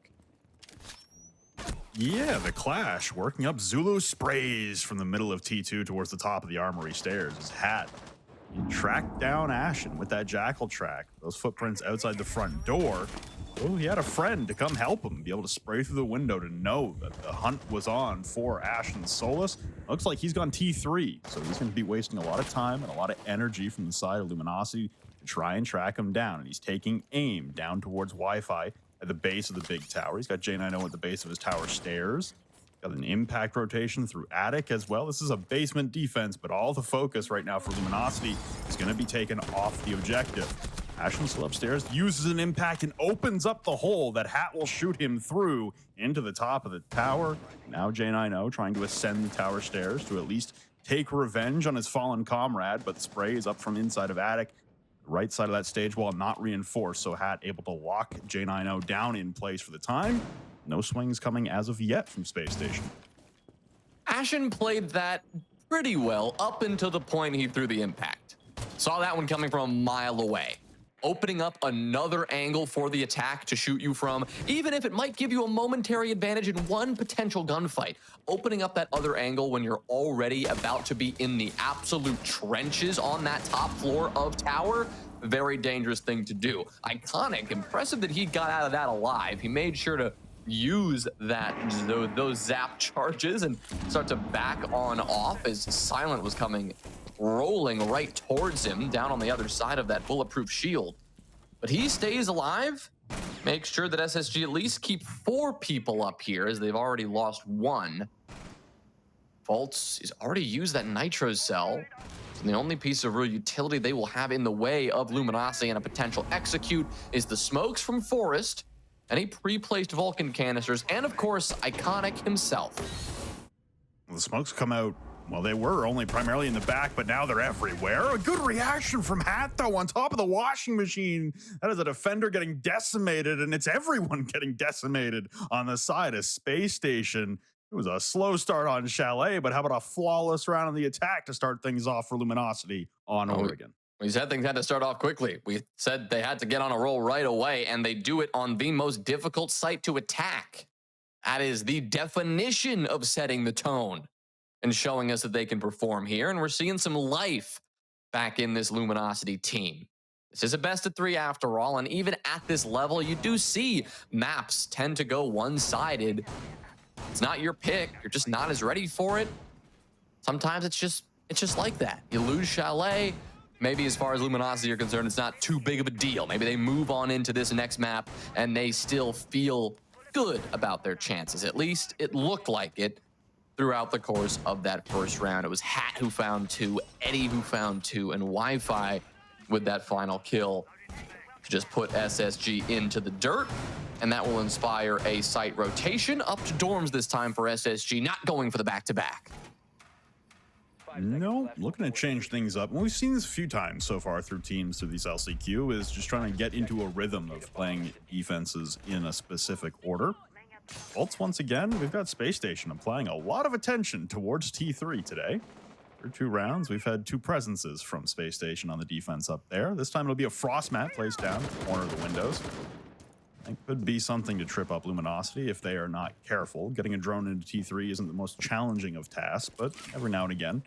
Yeah, the Clash working up Zulu sprays from the middle of T2 towards the top of the armory stairs. His Hat, he tracked down Ashen with that Jackal track. Those footprints outside the front door. Oh, he had a friend to come help him, be able to spray through the window to know that the hunt was on for Ashen's Solus. Looks like he's gone T3, so he's going to be wasting a lot of time and a lot of energy from the side of Luminosity to try and track him down. And he's taking aim down towards Wi-Fi at the base of the big tower. He's got J90 at the base of his tower stairs. Got an impact rotation through attic as well. This is a basement defense, but all the focus right now for Luminosity is going to be taken off the objective. Ashen still upstairs, uses an impact and opens up the hole that Hat will shoot him through into the top of the tower. Now J90 trying to ascend the tower stairs to at least take revenge on his fallen comrade, but the spray is up from inside of attic. The right side of that stage wall not reinforced, so Hat able to lock J90 down in place for the time. No swings coming as of yet from Space Station. Ashen played that pretty well up until the point he threw the impact. Saw that one coming from a mile away. Opening up another angle for the attack to shoot you from, even if it might give you a momentary advantage in one potential gunfight. Opening up that other angle when you're already about to be in the absolute trenches on that top floor of tower, very dangerous thing to do. Iconic, impressive that he got out of that alive. He made sure to use those zap charges and start to back on off as Silent was coming rolling right towards him down on the other side of that bulletproof shield. But he stays alive, makes sure that SSG at least keep 4 people up here as they've already lost 1. Fultz has already used that nitro cell. So the only piece of real utility they will have in the way of Luminosity and a potential execute is the smokes from Forest, any pre-placed Vulcan canisters, and of course, Iconic himself. Well, the smokes come out, well, they were only primarily in the back, but now they're everywhere. A good reaction from Hat, though, on top of the washing machine. That is a defender getting decimated, and it's everyone getting decimated on the side of Space Station. It was a slow start on Chalet, but how about a flawless round on the attack to start things off for Luminosity on Oregon? We said things had to start off quickly. We said they had to get on a roll right away, and they do it on the most difficult site to attack. That is the definition of setting the tone and showing us that they can perform here, and we're seeing some life back in this Luminosity team. This is a best of 3 after all, and even at this level, you do see maps tend to go one-sided. It's not your pick. You're just not as ready for it. Sometimes it's just like that. You lose Chalet. Maybe as far as Luminosity are concerned, it's not too big of a deal. Maybe they move on into this next map and they still feel good about their chances. At least it looked like it throughout the course of that first round. It was Hat who found 2, Eddie who found 2, and Wi-Fi with that final kill to just put SSG into the dirt. And that will inspire a site rotation up to dorms this time for SSG, not going for the back-to-back. No, looking to change things up. And we've seen this a few times so far through teams through these LCQ, is just trying to get into a rhythm of playing defenses in a specific order. Bolts, once again, we've got Spacestation applying a lot of attention towards T3 today. For 2 rounds, we've had 2 presences from Spacestation on the defense up there. This time it'll be a frost mat placed down at the corner of the windows. It could be something to trip up Luminosity if they are not careful. Getting a drone into T3 isn't the most challenging of tasks, but every now and again,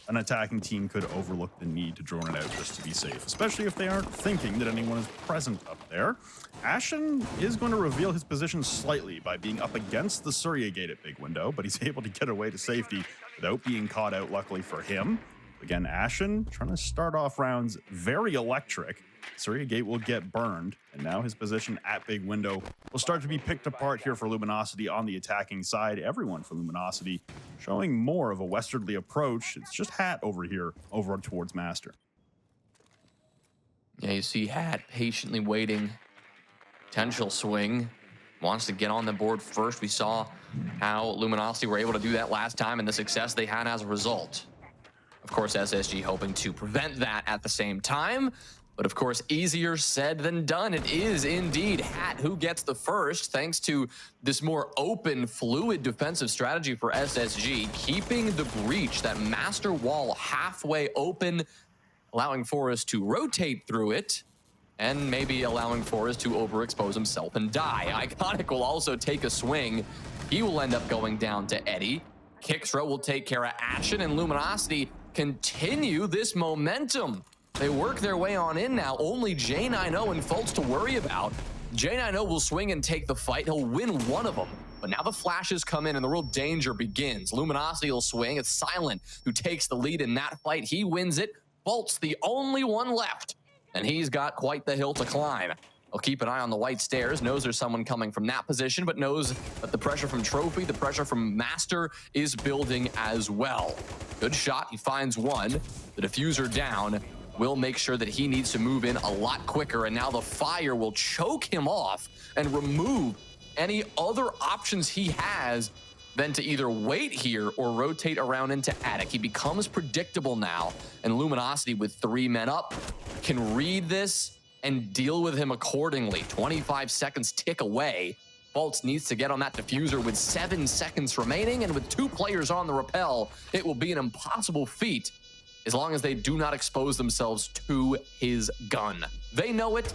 an attacking team could overlook the need to drone it out just to be safe, especially if they aren't thinking that anyone is present up there. Ashen is going to reveal his position slightly by being up against the Surya gate at Big Window, but he's able to get away to safety without being caught out, luckily for him. Again, Ashen trying to start off rounds very electric. Surya gate will get burned, and now his position at Big Window will start to be picked apart here for Luminosity on the attacking side. Everyone for Luminosity showing more of a westwardly approach. It's just Hat over here, over towards Master. Yeah, you see Hat patiently waiting. Potential swing. Wants to get on the board first. We saw how Luminosity were able to do that last time and the success they had as a result. Of course, SSG hoping to prevent that at the same time. But of course, easier said than done. It is indeed Hat who gets the first, thanks to this more open, fluid defensive strategy for SSG, keeping the breach, that master wall, halfway open, allowing Forrest to rotate through it, and maybe allowing Forrest to overexpose himself and die. Iconic will also take a swing. He will end up going down to Eddie. Kixra will take care of Ashen, and Luminosity continue this momentum. They work their way on in now. Only J90 and Fultz to worry about. J90 will swing and take the fight. He'll win one of them. But now the flashes come in and the real danger begins. Luminosity will swing. It's Silent who takes the lead in that fight. He wins it. Fultz, the only one left. And he's got quite the hill to climb. He'll keep an eye on the white stairs, knows there's someone coming from that position, but knows that the pressure from Trophy, the pressure from Master is building as well. Good shot. He finds one. The diffuser down. Will make sure that he needs to move in a lot quicker, and now the fire will choke him off and remove any other options he has than to either wait here or rotate around into Attic. He becomes predictable now, and Luminosity with 3 men up can read this and deal with him accordingly. 25 seconds tick away. Fultz needs to get on that diffuser with 7 seconds remaining, and with 2 players on the rappel, it will be an impossible feat as long as they do not expose themselves to his gun. They know it,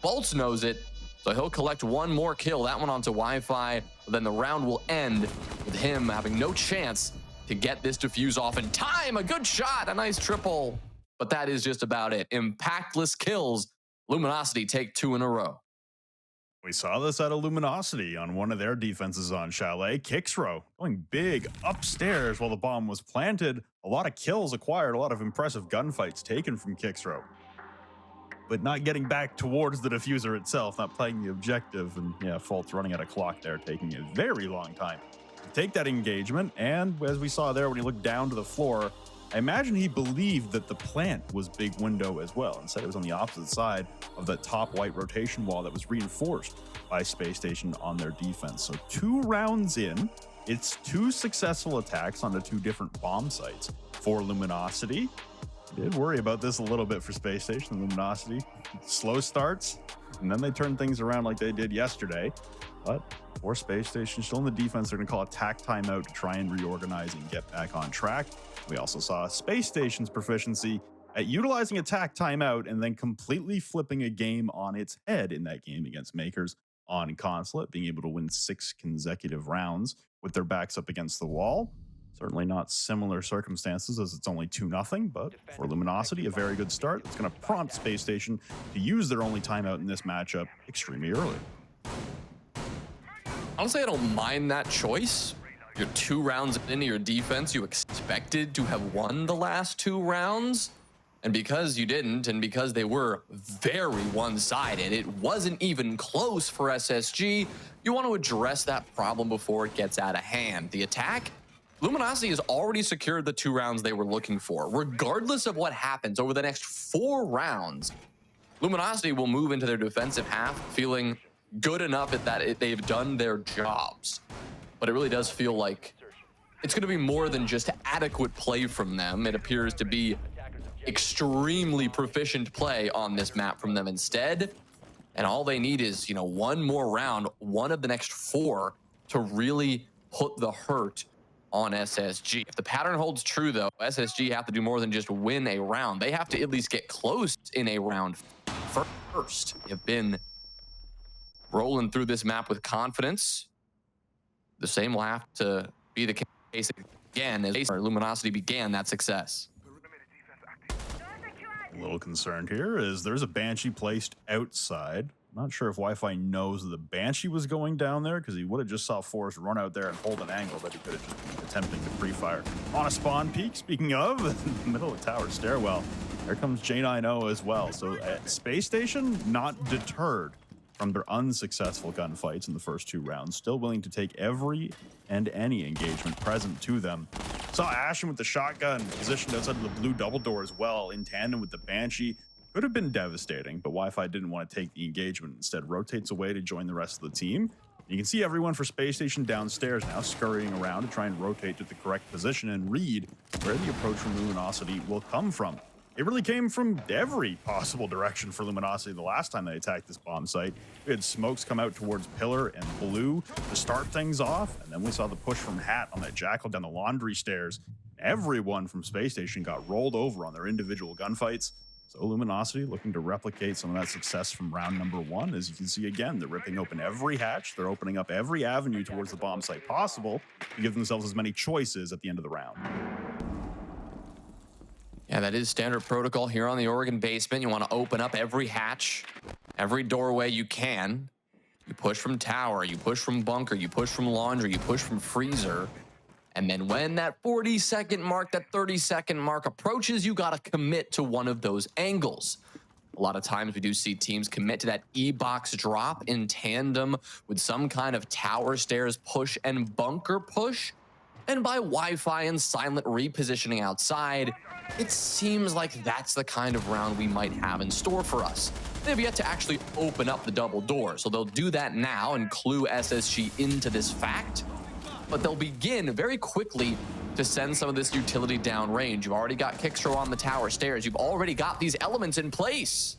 Fultz knows it, so he'll collect 1 more kill, that one onto Wi-Fi, but then the round will end with him having no chance to get this defuse off in time. A good shot, a nice triple, but that is just about it. Impactless kills. Luminosity take 2 in a row. We saw this at a Luminosity on one of their defenses on Chalet. Kixra going big upstairs while the bomb was planted. A lot of kills acquired, a lot of impressive gunfights taken from Kixra. But not getting back towards the diffuser itself, not playing the objective. And yeah, Fultz running out of clock there, taking a very long time to take that engagement. And as we saw there, when he looked down to the floor, I imagine he believed that the plant was Big Window as well. Instead, it was on the opposite side of that top white rotation wall that was reinforced by Spacestation on their defense. So 2 rounds in, it's 2 successful attacks onto 2 different bomb sites for Luminosity. I did worry about this a little bit for Spacestation. Luminosity, slow starts, and then they turn things around like they did yesterday. But for Spacestation, still in the defense, they're going to call a tack timeout to try and reorganize and get back on track. We also saw Spacestation's proficiency at utilizing a tack timeout and then completely flipping a game on its head in that game against Makers on Consulate, being able to win 6 consecutive rounds with their backs up against the wall. Certainly not similar circumstances as it's only 2-0, but for Luminosity, a very good start. It's going to prompt Spacestation to use their only timeout in this matchup extremely early. Honestly, I don't mind that choice. You're 2 rounds into your defense. You expected to have won the last 2 rounds. And because you didn't, and because they were very one-sided, it wasn't even close for SSG, you want to address that problem before it gets out of hand. The attack Luminosity has already secured the 2 rounds they were looking for. Regardless of what happens over the next 4 rounds, Luminosity will move into their defensive half feeling good enough at that they've done their jobs. But it really does feel like it's going to be more than just adequate play from them. It appears to be extremely proficient play on this map from them instead. And all they need is, one more round, one of the next 4, to really put the hurt on SSG. If the pattern holds true, though, SSG have to do more than just win a round. They have to at least get close in a round first. They've been rolling through this map with confidence. The same will have to be the case again as Luminosity began that success. A little concerned here is there's a Banshee placed outside. Not sure if Wi-Fi knows that the Banshee was going down there, because he would have just saw Forrest run out there and hold an angle that he could have just been attempting to pre-fire. On a spawn peak, speaking of, in the middle of tower stairwell, there comes J90 as well. So at Space Station, not deterred from their unsuccessful gunfights in the first 2 rounds, still willing to take every and any engagement present to them. Saw Ashen with the shotgun positioned outside of the blue double door as well, in tandem with the Banshee. Could have been devastating, but Wi-Fi didn't want to take the engagement. Instead, rotates away to join the rest of the team. You can see everyone for Space Station downstairs now scurrying around to try and rotate to the correct position and read where the approach from Luminosity will come from. It really came from every possible direction for Luminosity the last time they attacked this bomb site. We had smokes come out towards Pillar and Blue to start things off, and then we saw the push from Hat on that Jackal down the laundry stairs. Everyone from Space Station got rolled over on their individual gunfights. So Luminosity looking to replicate some of that success from round number 1. As you can see again, they're ripping open every hatch. They're opening up every avenue towards the bomb site possible to give themselves as many choices at the end of the round. Yeah, that is standard protocol here on the Oregon basement. You want to open up every hatch, every doorway you can. You push from tower, you push from bunker, you push from laundry, you push from freezer. And then when that 40-second mark, that 30-second mark approaches, you got to commit to one of those angles. A lot of times we do see teams commit to that E-box drop in tandem with some kind of tower stairs push and bunker push. And by Wi-Fi and silent repositioning outside, it seems like that's the kind of round we might have in store for us. They've yet to actually open up the double door, so they'll do that now and clue SSG into this fact. But they'll begin very quickly to send some of this utility downrange. You've already got Kickstro on the tower stairs. You've already got these elements in place.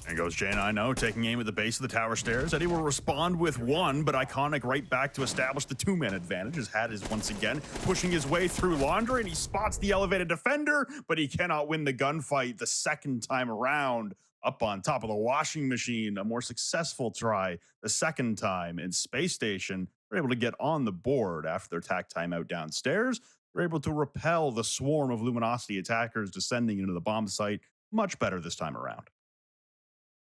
And goes J90 taking aim at the base of the tower stairs. Eddie will respond with 1, but Iconic right back to establish the 2-man advantage. His Hat is once again pushing his way through laundry, and he spots the elevated defender, but he cannot win the gunfight the second time around. Up on top of the washing machine, a more successful try the second time in Space Station. They're able to get on the board after their attack timeout downstairs. They're able to repel the swarm of Luminosity attackers descending into the bomb site much better this time around.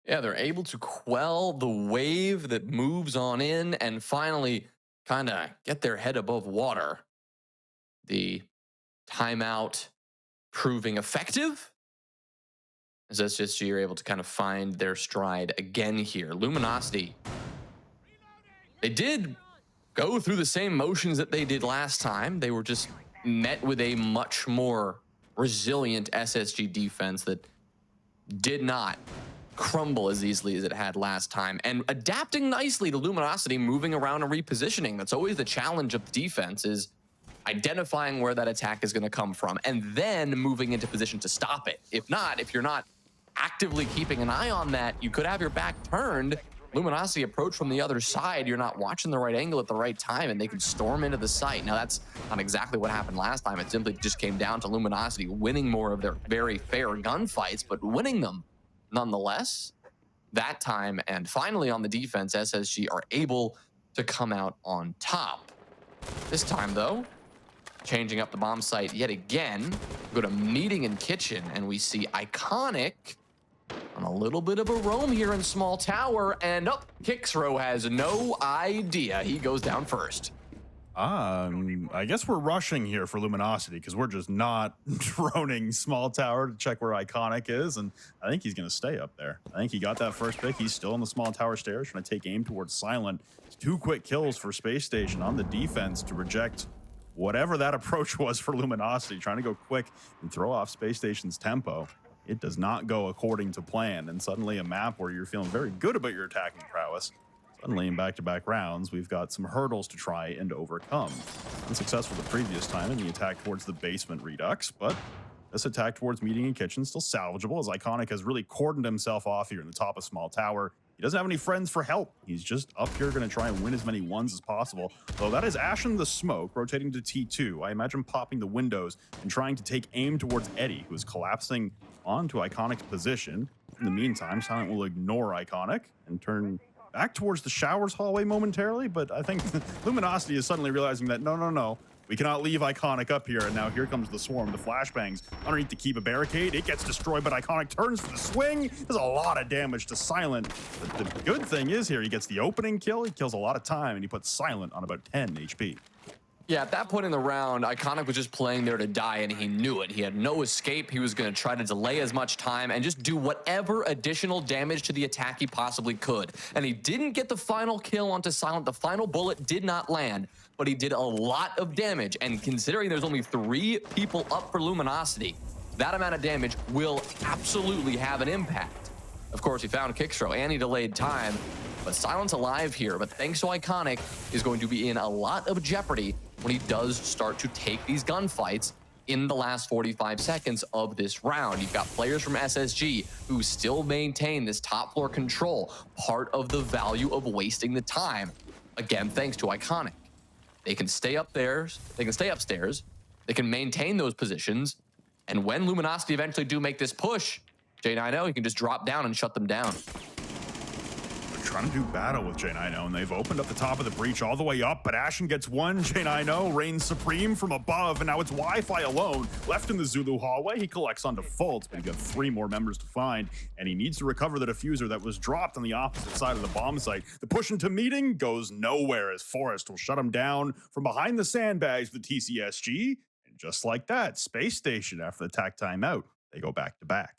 Yeah, they're able to quell the wave that moves on in and finally kind of get their head above water. The timeout proving effective, as SSG are able to kind of find their stride again here. Luminosity, they did go through the same motions that they did last time. They were just met with a much more resilient SSG defense that did not crumble as easily as it had last time, and adapting nicely to Luminosity moving around and repositioning. That's always the challenge of the defense, is identifying where that attack is going to come from and then moving into position to stop it. If not, if you're not actively keeping an eye on that, you could have your back turned. Luminosity approach from the other side. You're not watching the right angle at the right time, and they can storm into the site. Now, that's not exactly what happened last time. It simply just came down to Luminosity winning more of their very fair gunfights, but winning them nonetheless that time. And finally, on the defense, SSG are able to come out on top. This time, though, changing up the bomb site yet again. We go to meeting in kitchen, and we see Iconic on a little bit of a roam here in small tower, and Kicksrow has no idea. He goes down first. I guess we're rushing here for Luminosity because we're just not droning small tower to check where Iconic is, and I think he's going to stay up there. I think he got that first pick. He's still in the small tower stairs, trying to take aim towards Silent. It's 2 quick kills for Space Station on the defense to reject whatever that approach was for Luminosity, trying to go quick and throw off Space Station's tempo. It does not go according to plan, and suddenly a map where you're feeling very good about your attacking prowess, suddenly in back-to-back rounds, we've got some hurdles to try and overcome. Unsuccessful the previous time in the attack towards the basement redux, but this attack towards meeting and kitchen still salvageable as Iconic has really cordoned himself off here in the top of small tower. He doesn't have any friends for help. He's just up here going to try and win as many ones as possible. Though that is Ashen the Smoke rotating to T2. I imagine popping the windows and trying to take aim towards Eddie, who is collapsing onto Iconic's position. In the meantime, Silent will ignore Iconic and turn back towards the showers hallway momentarily, but I think Luminosity is suddenly realizing that no, we cannot leave Iconic up here, and now here comes the swarm, the flashbangs underneath to keep a barricade. It gets destroyed, but Iconic turns for the swing. Does a lot of damage to Silent. But the good thing is here, he gets the opening kill, he kills a lot of time, and he puts Silent on about 10 HP. Yeah, at that point in the round, Iconic was just playing there to die, and he knew it. He had no escape. He was going to try to delay as much time and just do whatever additional damage to the attack he possibly could. And he didn't get the final kill onto Silent. The final bullet did not land, but he did a lot of damage. And considering there's only 3 people up for Luminosity, that amount of damage will absolutely have an impact. Of course, he found Kickstro and he delayed time, but Silent's alive here. But thanks to Iconic, is going to be in a lot of jeopardy when he does start to take these gunfights in the last 45 seconds of this round. You've got players from SSG who still maintain this top floor control, part of the value of wasting the time. Again, thanks to Iconic. They can stay upstairs, they can maintain those positions, and when Luminosity eventually do make this push, J90, he can just drop down and shut them down. Trying to do battle with J90, and they've opened up the top of the breach all the way up, but Ashen gets one. J90 reigns supreme from above, and now it's Wi-Fi alone left in the Zulu hallway. He collects on defaults, but he's got 3 more members to find, and he needs to recover the diffuser that was dropped on the opposite side of the bomb site. The push into meeting goes nowhere as Forrest will shut him down from behind the sandbags with the TCSG, and just like that, Space Station, after the attack timeout, they go back to back.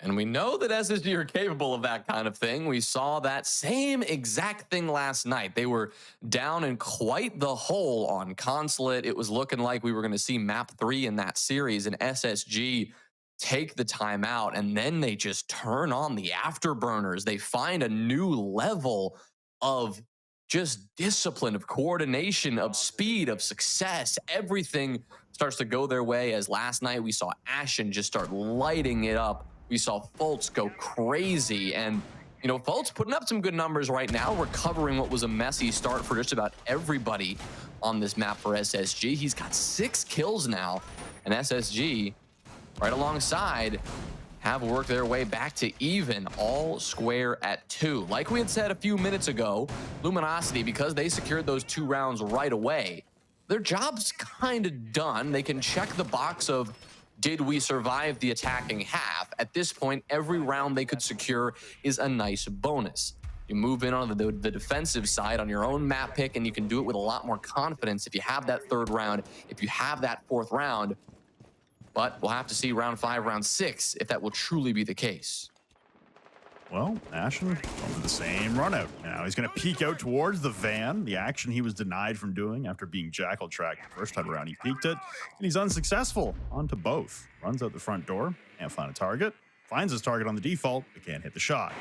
And we know that SSG are capable of that kind of thing. We saw that same exact thing last night. They were down in quite the hole on Consulate. It was looking like we were going to see map 3 in that series, and SSG take the timeout, and then they just turn on the afterburners. They find a new level of just discipline, of coordination, of speed, of success. Everything starts to go their way, as last night we saw Ashen just start lighting it up. We saw Fultz go crazy, and you know, Fultz putting up some good numbers right now, recovering what was a messy start for just about everybody on this map for SSG. He's got 6 kills now, and SSG right alongside have worked their way back to even, all square at 2. Like we had said a few minutes ago, Luminosity, because they secured those 2 rounds right away, their job's kind of done. They can check the box of, did we survive the attacking half? At this point, every round they could secure is a nice bonus. You move in on the defensive side on your own map pick, and you can do it with a lot more confidence if you have that 3rd round, if you have that 4th round. But we'll have to see round 5, round 6, if that will truly be the case. Well, Ashen going for the same run out. Now he's going to peek out towards the van, the action he was denied from doing after being jackal tracked the first time around. He peeked it, and he's unsuccessful onto both. Runs out the front door, can't find a target, finds his target on the default, but can't hit the shot.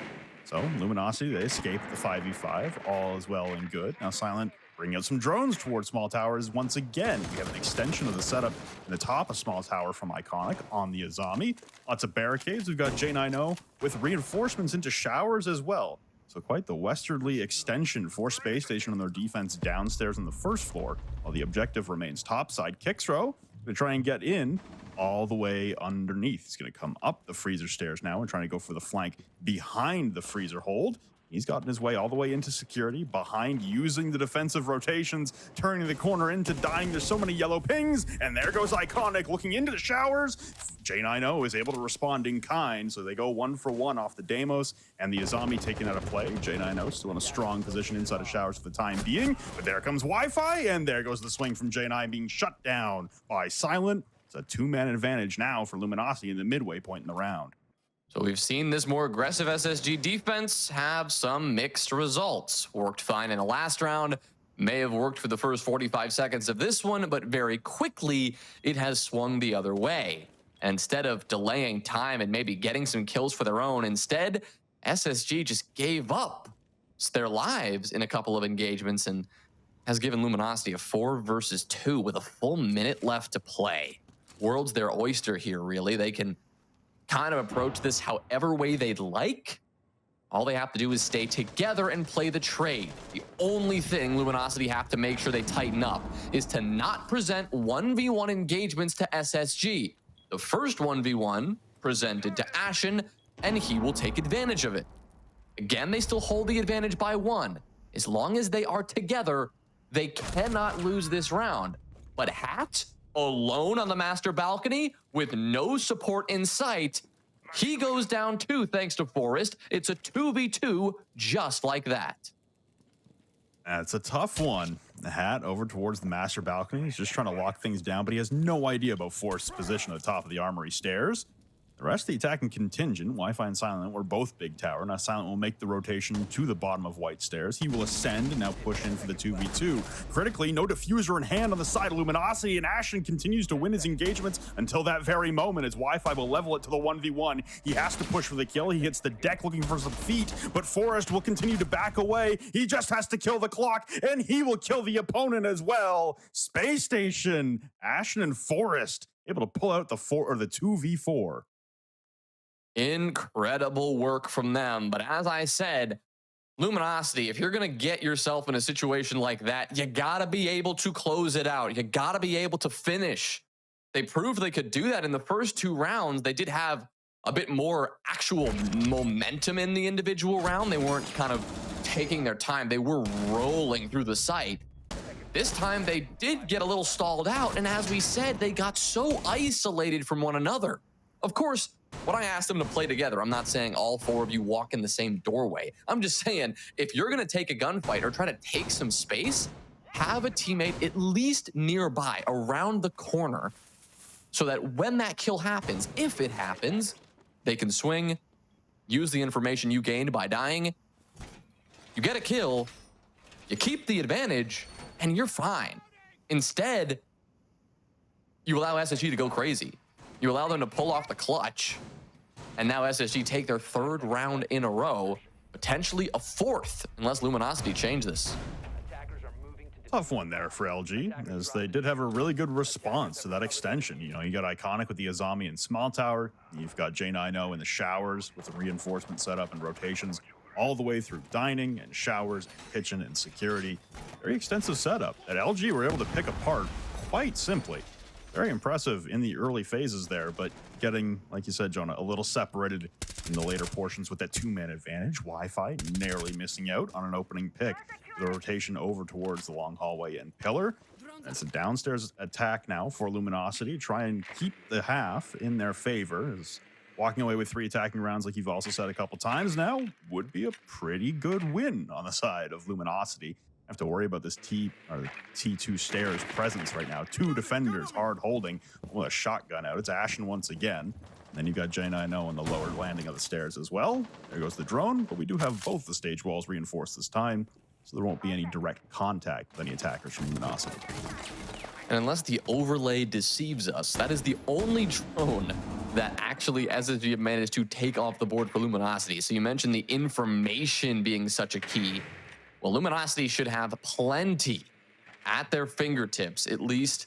So Luminosity, they escape the 5v5, all is well and good. Now Silent bringing out some drones towards small towers once again. We have an extension of the setup in the top of small tower from Iconic on the Azami. Lots of barricades. We've got J90 with reinforcements into showers as well. So quite the westerly extension for Space Station on their defense downstairs on the 1st floor, while the objective remains topside. Kicksrow to try and get in all the way underneath. He's going to come up the freezer stairs now and trying to go for the flank behind the freezer hold. He's gotten his way all the way into security, behind, using the defensive rotations, turning the corner into dying. There's so many yellow pings, and there goes Iconic looking into the showers. J9O is able to respond in kind, so they go 1 for 1 off the Deimos, and the Azami taken out of play. J9O still in a strong position inside of showers for the time being, but there comes Wi-Fi, and there goes the swing from J9 being shut down by Silent. It's a 2-man advantage now for Luminosity in the midway point in the round. So we've seen this more aggressive SSG defense have some mixed results. Worked fine in the last round, may have worked for the first 45 seconds of this one, but very quickly it has swung the other way. Instead of delaying time and maybe getting some kills for their own, instead, SSG just gave up their lives in a couple of engagements and has given Luminosity a 4 versus 2 with a full minute left to play. World's their oyster here, really. They can kind of approach this however way they'd like. All they have to do is stay together and play the trade. The only thing Luminosity have to make sure they tighten up is to not present 1v1 engagements to SSG. The first 1v1 presented to Ashen, and he will take advantage of it. Again, they still hold the advantage by 1. As long as they are together, they cannot lose this round. But Hat, alone on the master balcony with no support in sight, he goes down too thanks to Forest. It's a 2v2 just like that. That's a tough one. The Hat over towards the master balcony. He's just trying to lock things down, but he has no idea about Forest's position at the top of the armory stairs. The rest of the attacking contingent, Wi-Fi and Silent, were both big tower. Now Silent will make the rotation to the bottom of White Stairs. He will ascend and now push in for the 2v2. Critically, no diffuser in hand on the side of Luminosity, and Ashen continues to win his engagements until that very moment as Wi-Fi will level it to the 1v1. He has to push for the kill. He hits the deck looking for some feet, but Forest will continue to back away. He just has to kill the clock, and he will kill the opponent as well. Space Station, Ashen and Forest able to pull out the 2v4. Incredible work from them. But as I said, Luminosity, if you're going to get yourself in a situation like that, you got to be able to close it out. You got to be able to finish. They proved they could do that in the first 2 rounds. They did have a bit more actual momentum in the individual round. They weren't kind of taking their time. They were rolling through the site. This time they did get a little stalled out. And as we said, they got so isolated from one another. Of course, when I asked them to play together, I'm not saying all 4 of you walk in the same doorway. I'm just saying, if you're going to take a gunfight or try to take some space, have a teammate at least nearby, around the corner, so that when that kill happens, if it happens, they can swing, use the information you gained by dying, you get a kill, you keep the advantage, and you're fine. Instead, you allow SSG to go crazy. You allow them to pull off the clutch, and now SSG take their 3rd round in a row, potentially a 4th, unless Luminosity change this. Tough one there for LG, as they did have a really good response to that extension. You know, you got Iconic with the Azami and Small Tower. You've got J9O in the showers with the reinforcement setup and rotations all the way through dining and showers, and kitchen and security. Very extensive setup that LG were able to pick apart quite simply. Very impressive in the early phases there, but getting, like you said, Jonah, a little separated in the later portions with that 2-man advantage. Wi-Fi narrowly missing out on an opening pick. The rotation over towards the long hallway and pillar. That's a downstairs attack now for Luminosity. Try and keep the half in their favor. As walking away with 3 attacking rounds, like you've also said a couple times now, would be a pretty good win on the side of Luminosity. Have to worry about this T2 stairs presence right now. 2 defenders hard holding with a shotgun out. It's Ashen once again. And then you've got J9O on the lower landing of the stairs as well. There goes the drone, but we do have both the stage walls reinforced this time, so there won't be any direct contact with any attackers from Luminosity. And unless the overlay deceives us, that is the only drone that actually SSG have managed to take off the board for Luminosity. So you mentioned the information being such a key. Well, Luminosity should have plenty at their fingertips, at least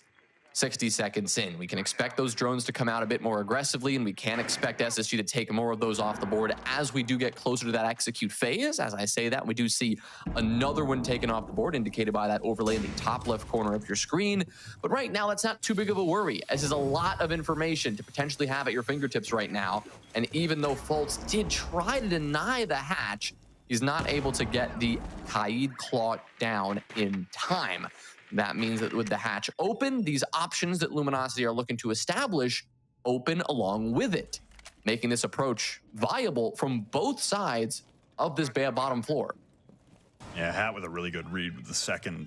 60 seconds in. We can expect those drones to come out a bit more aggressively, and we can expect SSG to take more of those off the board as we do get closer to that execute phase. As I say that, we do see another one taken off the board, indicated by that overlay in the top left corner of your screen. But right now, that's not too big of a worry, as is a lot of information to potentially have at your fingertips right now. And even though Fultz did try to deny the hatch, he's not able to get the Kaid Claw down in time. That means that with the hatch open, these options that Luminosity are looking to establish open along with it, making this approach viable from both sides of this bottom floor. Yeah, Hat with a really good read with the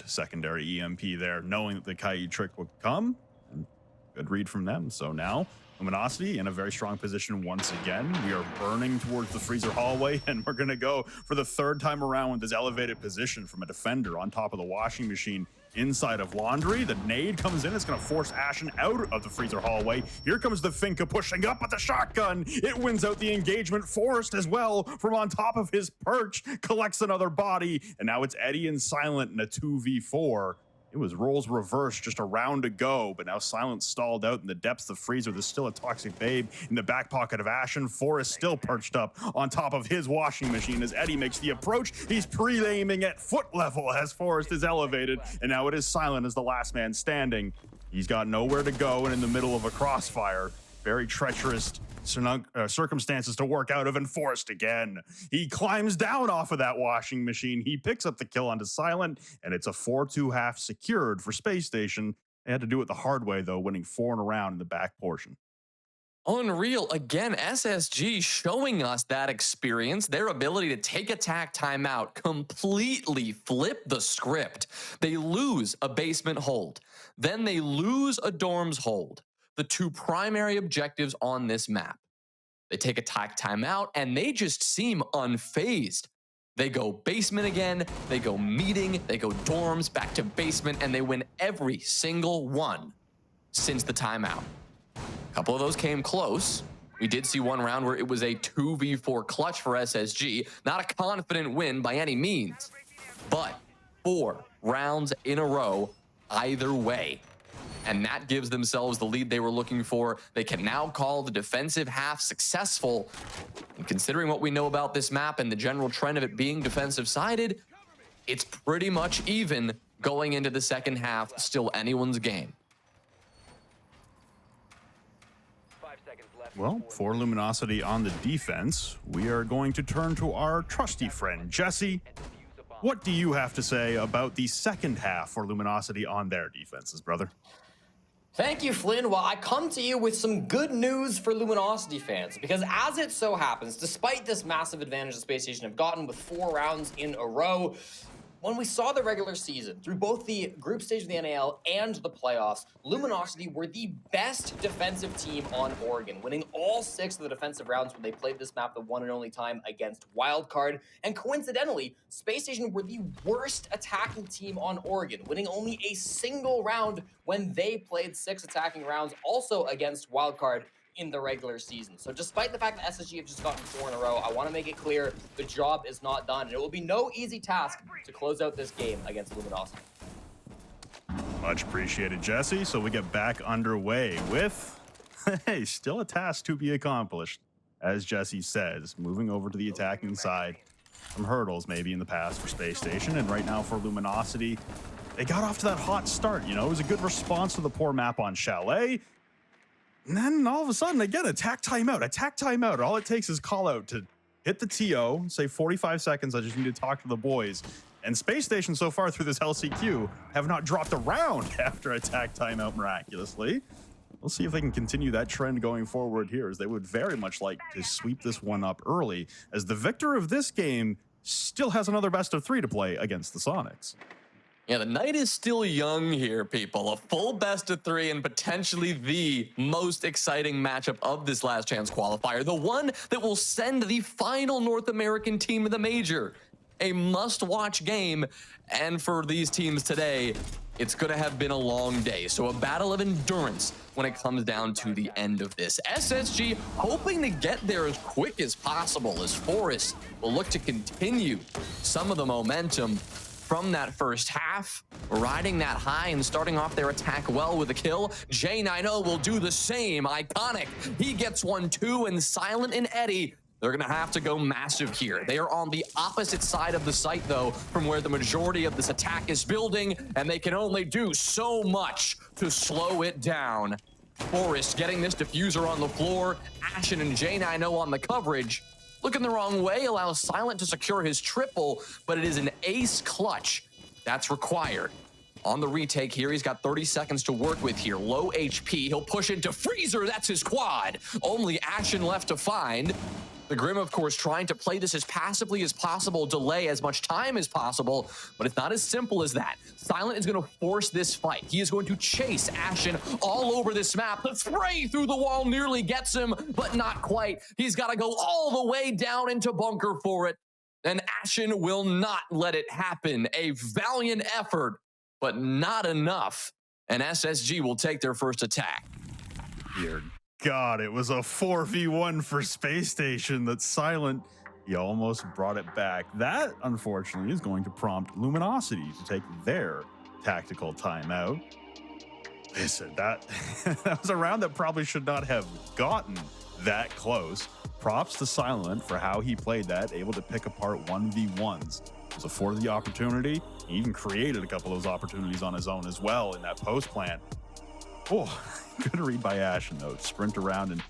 secondary EMP there, knowing that the Kaid trick would come. And good read from them. So now Luminosity in a very strong position once again. We are burning towards the freezer hallway, and we're going to go for the third time around with this elevated position from a defender on top of the washing machine inside of Laundry. The nade comes in. It's going to force Ashen out of the freezer hallway. Here comes the Finka pushing up with the shotgun. It wins out the engagement. Forrest as well from on top of his perch collects another body, and now it's Eddie and Silent in a 2v4. It was roles reversed, just a round to go, but now Silent stalled out in the depths of freezer. There's still a Toxic Babe in the back pocket of Ashen. Forrest still perched up on top of his washing machine as Eddie makes the approach. He's pre-aiming at foot level as Forrest is elevated, and now it is Silent as the last man standing. He's got nowhere to go and in the middle of a crossfire. Very treacherous circumstances to work out of, and Forrest again. He climbs down off of that washing machine. He picks up the kill onto Silent, and it's a 4-2 half secured for Space Station. They had to do it the hard way, though, winning 4 in a round in the back portion. Unreal. Again, SSG showing us that experience, their ability to take attack timeout, completely flip the script. They lose a basement hold. Then they lose a dorms hold. The 2 primary objectives on this map. They take attack timeout and they just seem unfazed. They go basement again, they go meeting, they go dorms, back to basement, and they win every single one since the timeout. A couple of those came close. We did see one round where it was a 2v4 clutch for SSG. Not a confident win by any means, but 4 rounds in a row either way. And that gives themselves the lead they were looking for. They can now call the defensive half successful. And considering what we know about this map and the general trend of it being defensive-sided, it's pretty much even going into the second half, still anyone's game. 5 seconds left. Well, for Luminosity on the defense, we are going to turn to our trusty friend, Jesse. What do you have to say about the second half for Luminosity on their defenses, brother? Thank you, Flynn. Well, I come to you with some good news for Luminosity fans, because as it so happens, despite this massive advantage the Space Station have gotten with 4 rounds in a row, when we saw the regular season, through both the group stage of the NAL and the playoffs, Luminosity were the best defensive team on Oregon, winning all 6 of the defensive rounds when they played this map the one and only time against Wildcard. And coincidentally, Space Station were the worst attacking team on Oregon, winning only a single round when they played 6 attacking rounds, also against Wildcard in the regular season. So despite the fact that SSG have just gotten 4 in a row, I want to make it clear the job is not done. And it will be no easy task to close out this game against Luminosity. Much appreciated, Jesse. So we get back underway with, hey, still a task to be accomplished. As Jesse says, moving over to the attacking side. Some hurdles maybe in the past for Space Station, and right now for Luminosity, they got off to that hot start. You know, it was a good response to the poor map on Chalet. And then all of a sudden, again, attack timeout, attack timeout. All it takes is call out to hit the TO, say 45 seconds, I just need to talk to the boys. And Space Station so far through this LCQ have not dropped a round after attack timeout miraculously. We'll see if they can continue that trend going forward here, as they would very much like to sweep this one up early, as the victor of this game still has another best of 3 to play against the Sonics. Yeah, the night is still young here, people. A full best of 3 and potentially the most exciting matchup of this last chance qualifier. The one that will send the final North American team of the major. A must-watch game. And for these teams today, it's going to have been a long day. So a battle of endurance when it comes down to the end of this. SSG hoping to get there as quick as possible, as Forrest will look to continue some of the momentum from that first half, riding that high and starting off their attack well with a kill. J90 will do the same. Iconic. He gets 1 too, and Silent and Eddie, they're gonna have to go massive here. They are on the opposite side of the site, though, from where the majority of this attack is building, and they can only do so much to slow it down. Forrest getting this diffuser on the floor, Ashen and J90 on the coverage. looking the wrong way, allows Silent to secure his triple, but it is an ace clutch that's required. On the retake here, he's got 30 seconds to work with here. Low HP, he'll push into Freezer, that's his quad. Only Ashen left to find. The Grim, of course, trying to play this as passively as possible, delay as much time as possible, but it's not as simple as that. Silent is going to force this fight. He is going to chase Ashen all over this map. The spray through the wall nearly gets him, but not quite. He's got to go all the way down into bunker for it, and Ashen will not let it happen. A valiant effort, but not enough, and SSG will take their first attack. Dear God, it was a 4v1 for Space Station that Silent, he almost brought it back. That, unfortunately, is going to prompt Luminosity to take their tactical timeout. Listen, that was a round that probably should not have gotten that close. Props to Silent for how he played that, able to pick apart 1v1s. Was afforded the opportunity. He even created a couple of those opportunities on his own as well in that post plant. Oh, good read by Ashen though. Sprint around and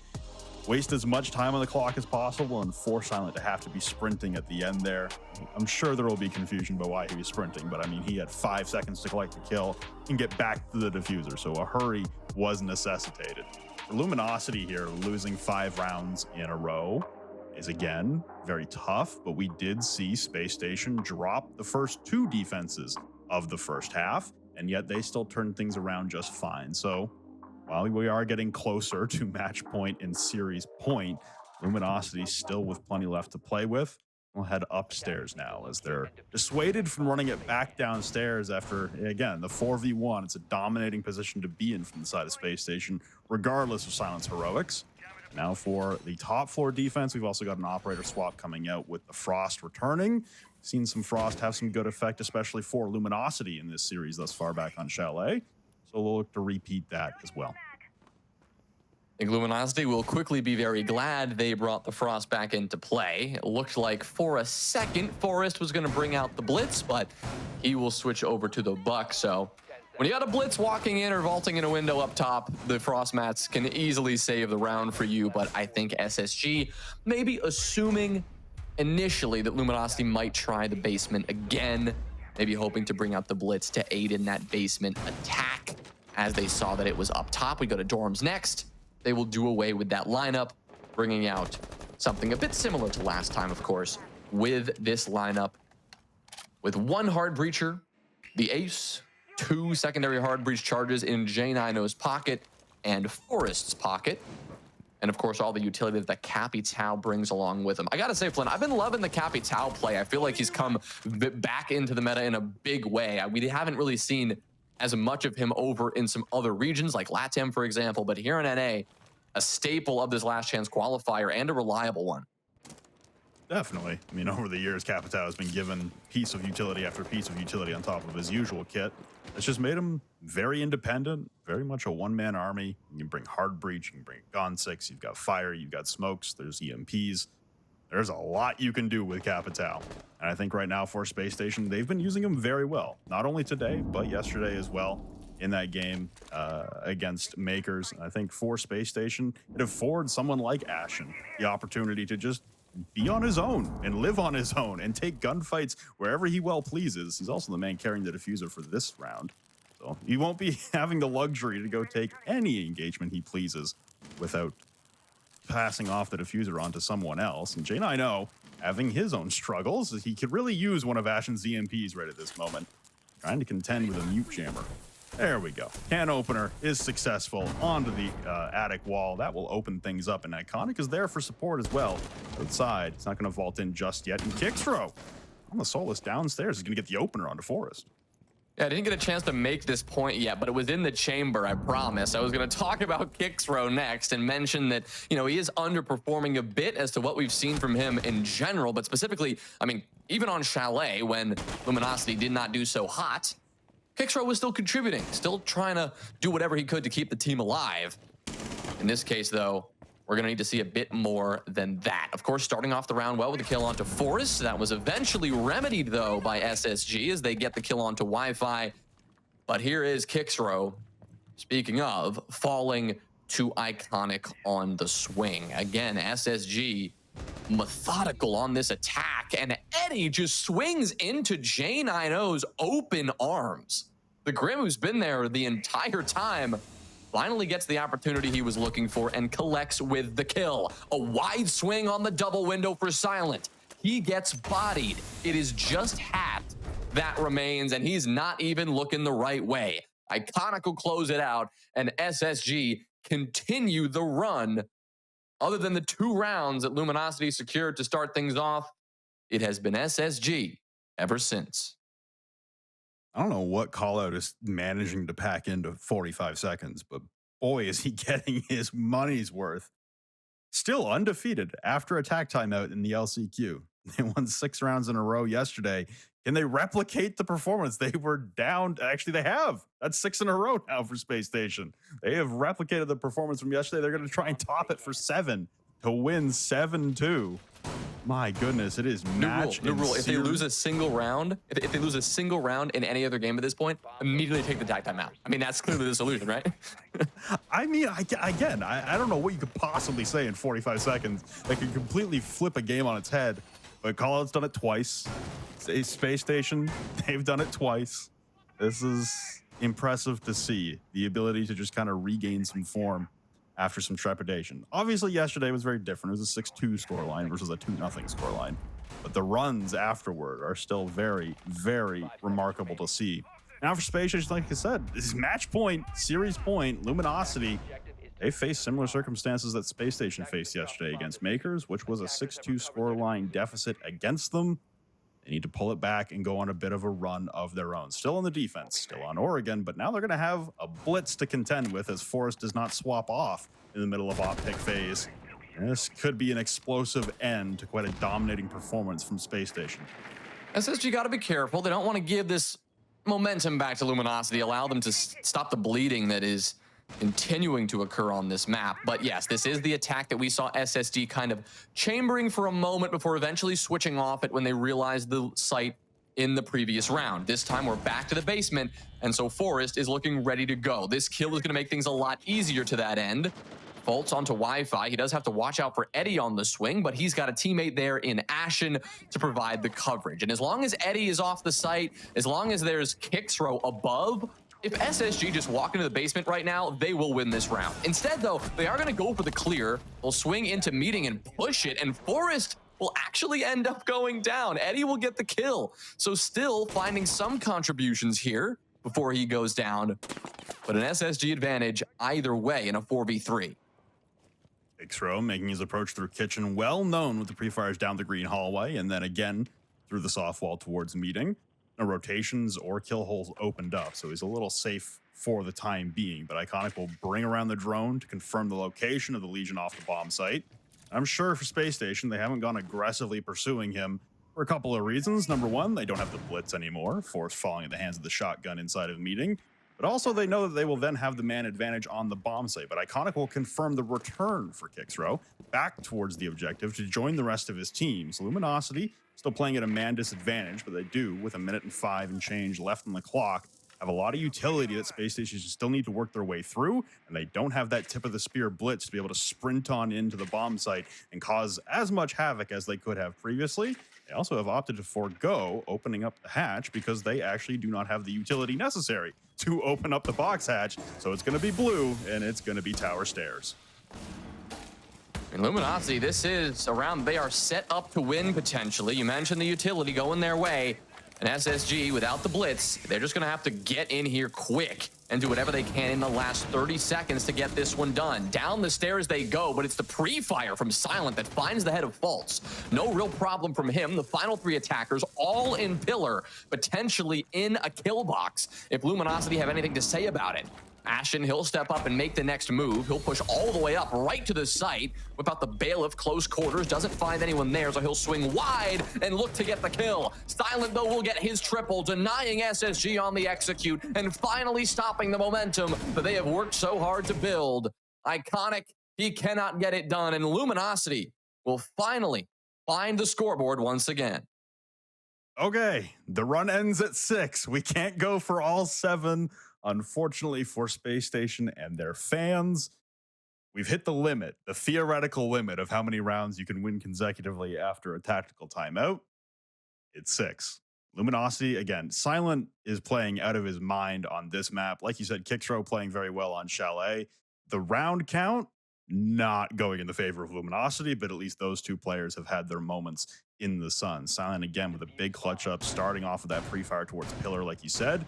waste as much time on the clock as possible and force Silent to have to be sprinting at the end there. I'm sure there will be confusion about why he was sprinting, but I mean, he had 5 seconds to collect the kill and get back to the diffuser, so a hurry was necessitated. For Luminosity here, losing 5 rounds in a row is again very tough, but we did see Space Station drop the first 2 defenses of the first half, and yet they still turned things around just fine. So while we are getting closer to match point and series point, Luminosity still with plenty left to play with. We'll head upstairs now as they're dissuaded from running it back downstairs after, again, the 4v1. It's a dominating position to be in from the side of Space Station, regardless of Silent's heroics. Now for the top floor defense, we've also got an operator swap coming out with the Frost returning. Seen some Frost have some good effect, especially for Luminosity in this series thus far back on Chalet. So we'll look to repeat that as well. I think Luminosity will quickly be very glad they brought the Frost back into play. It looked like for a second, Forrest was going to bring out the Blitz, but he will switch over to the Buck. So when you got a Blitz walking in or vaulting in a window up top, the Frost mats can easily save the round for you. But I think SSG, maybe assuming initially that Luminosity might try the basement again, maybe hoping to bring out the Blitz to aid in that basement attack. As they saw that it was up top, we go to dorms next. They will do away with that lineup, bringing out something a bit similar to last time, of course, with this lineup. With 1 hard breacher, the Ace, 2 secondary hard breach charges in J9O's pocket and Forrest's pocket. And of course, all the utility that Capitao brings along with him. I gotta say, Flynn, I've been loving the Capitao play. I feel like he's come back into the meta in a big way. We haven't really seen as much of him over in some other regions, like LATAM, for example. But here in NA, a staple of this last chance qualifier and a reliable one. Definitely. I mean, over the years, Capitao has been given piece of utility after piece of utility on top of his usual kit. It's just made him very independent, very much a one-man army. You can bring hard breach, you can bring Gon 6, you've got fire, you've got smokes, there's EMPs. There's a lot you can do with Capitao. And I think right now for Space Station, they've been using him very well. Not only today, but yesterday as well in that game against Makers. I think for Space Station, it affords someone like Ashen the opportunity to just be on his own and live on his own and take gunfights wherever he well pleases. He's also the man carrying the diffuser for this round. So he won't be having the luxury to go take any engagement he pleases without passing off the diffuser onto someone else. And J9O, having his own struggles, he could really use one of Ashen's EMPs right at this moment. Trying to contend with a mute jammer. There we go. Can opener is successful onto the attic wall. That will open things up. And Iconic is there for support as well. Outside, it's not going to vault in just yet. And Kickstro on the Solus downstairs is going to get the opener onto Forest. Yeah, I didn't get a chance to make this point yet, but it was in the chamber, I promise. I was going to talk about Kicksrow next and mention that, you know, he is underperforming a bit as to what we've seen from him in general, but specifically, I mean, even on Chalet, when Luminosity did not do so hot, Kicksrow was still contributing, still trying to do whatever he could to keep the team alive. In this case, though, we're going to need to see a bit more than that. Of course, starting off the round well with a kill onto Forest. That was eventually remedied, though, by SSG as they get the kill onto Wi-Fi. But here is Kicksrow, speaking of, falling to Iconic on the swing. Again, SSG methodical on this attack, and Eddie just swings into J90's open arms. The Grim, who's been there the entire time, finally gets the opportunity he was looking for and collects with the kill. A wide swing on the double window for Silent. He gets bodied. It is just Hat that remains, and he's not even looking the right way. Iconic will close it out, and SSG continue the run. Other than the 2 rounds that Luminosity secured to start things off, it has been SSG ever since. I don't know what callout is managing to pack into 45 seconds, but boy, is he getting his money's worth. Still undefeated after attack timeout in the LCQ. They won 6 rounds in a row yesterday. Can they replicate the performance? They were down. Actually, they have. That's 6 in a row now for Spacestation. They have replicated the performance from yesterday. They're going to try and top it for 7 to win 7-2. My goodness, it is match. New rule. If they lose a single round, if they lose a single round in any other game at this point, immediately take the attack time out. I mean, that's clearly the solution, right? I mean, I don't know what you could possibly say in 45 seconds that could completely flip a game on its head. But callout's done it twice. Space Station, they've done it twice. This is impressive to see, the ability to just kind of regain some form after some trepidation. Obviously, yesterday was very different. It was a 6-2 scoreline versus a 2-0 scoreline. But the runs afterward are still very, very remarkable to see. Now for Space Station, like I said, this is match point, series point, Luminosity. They faced similar circumstances that Space Station faced yesterday against Makers, which was a 6-2 scoreline deficit against them. They need to pull it back and go on a bit of a run of their own. Still on the defense, still on Oregon, but now they're going to have a blitz to contend with as Forrest does not swap off in the middle of op pick phase. And this could be an explosive end to quite a dominating performance from Space Station. SSG got to be careful. They don't want to give this momentum back to Luminosity, allow them to stop the bleeding that is continuing to occur on this map. But yes, this is the attack that we saw SSD kind of chambering for a moment before eventually switching off it when they realized the site in the previous round. This time we're back to the basement, and so Forrest is looking ready to go. This kill is going to make things a lot easier to that end. Faults onto Wi-Fi. He does have to watch out for Eddie on the swing, but he's got a teammate there in Ashen to provide the coverage. And as long as Eddie is off the site, as long as there's Kicksrow above, if SSG just walk into the basement right now, they will win this round. Instead, though, they are going to go for the clear. They'll swing into meeting and push it, and Forrest will actually end up going down. Eddie will get the kill. So still finding some contributions here before he goes down, but an SSG advantage either way in a 4v3. Kicksrow making his approach through kitchen, well known with the pre-fires down the green hallway, and then again through the soft wall towards meeting. No rotations or kill holes opened up, so he's a little safe for the time being, but Iconic will bring around the drone to confirm the location of the Legion off the bomb site. I'm sure for Space Station, they haven't gone aggressively pursuing him for a couple of reasons. Number one, they don't have the blitz anymore, Force falling in the hands of the shotgun inside of meeting, but also they know that they will then have the man advantage on the bomb site, but Iconic will confirm the return for Kicksrow back towards the objective to join the rest of his team. So Luminosity still playing at a man disadvantage, but they do, with 1 minute and 5 and change left on the clock, have a lot of utility that Space Stations still need to work their way through, and they don't have that tip of the spear blitz to be able to sprint on into the bomb site and cause as much havoc as they could have previously. They also have opted to forego opening up the hatch because they actually do not have the utility necessary to open up the box hatch, so it's going to be blue, and it's going to be tower stairs. In Luminosity, this is a round they are set up to win potentially. You mentioned the utility going their way. And SSG, without the blitz, they're just going to have to get in here quick and do whatever they can in the last 30 seconds to get this one done. Down the stairs they go, but it's the pre-fire from Silent that finds the head of Faults. No real problem from him. The final 3 attackers all in pillar, potentially in a kill box if Luminosity have anything to say about it. Ashen, he'll step up and make the next move. He'll push all the way up right to the site. Whip out the Bailiff, close quarters, doesn't find anyone there, so he'll swing wide and look to get the kill. Silent, though, will get his triple, denying SSG on the execute and finally stopping the momentum that they have worked so hard to build. Iconic, he cannot get it done, and Luminosity will finally find the scoreboard once again. Okay, the run ends at 6. We can't go for all 7. Unfortunately for Space Station and their fans, we've hit the limit, the theoretical limit of how many rounds you can win consecutively after a tactical timeout. It's 6. Luminosity, again, Silent is playing out of his mind on this map. Like you said, Kixro playing very well on Chalet. The round count, not going in the favor of Luminosity, but at least those two players have had their moments in the sun. Silent, again, with a big clutch up, starting off with that pre-fire towards Pillar, like you said.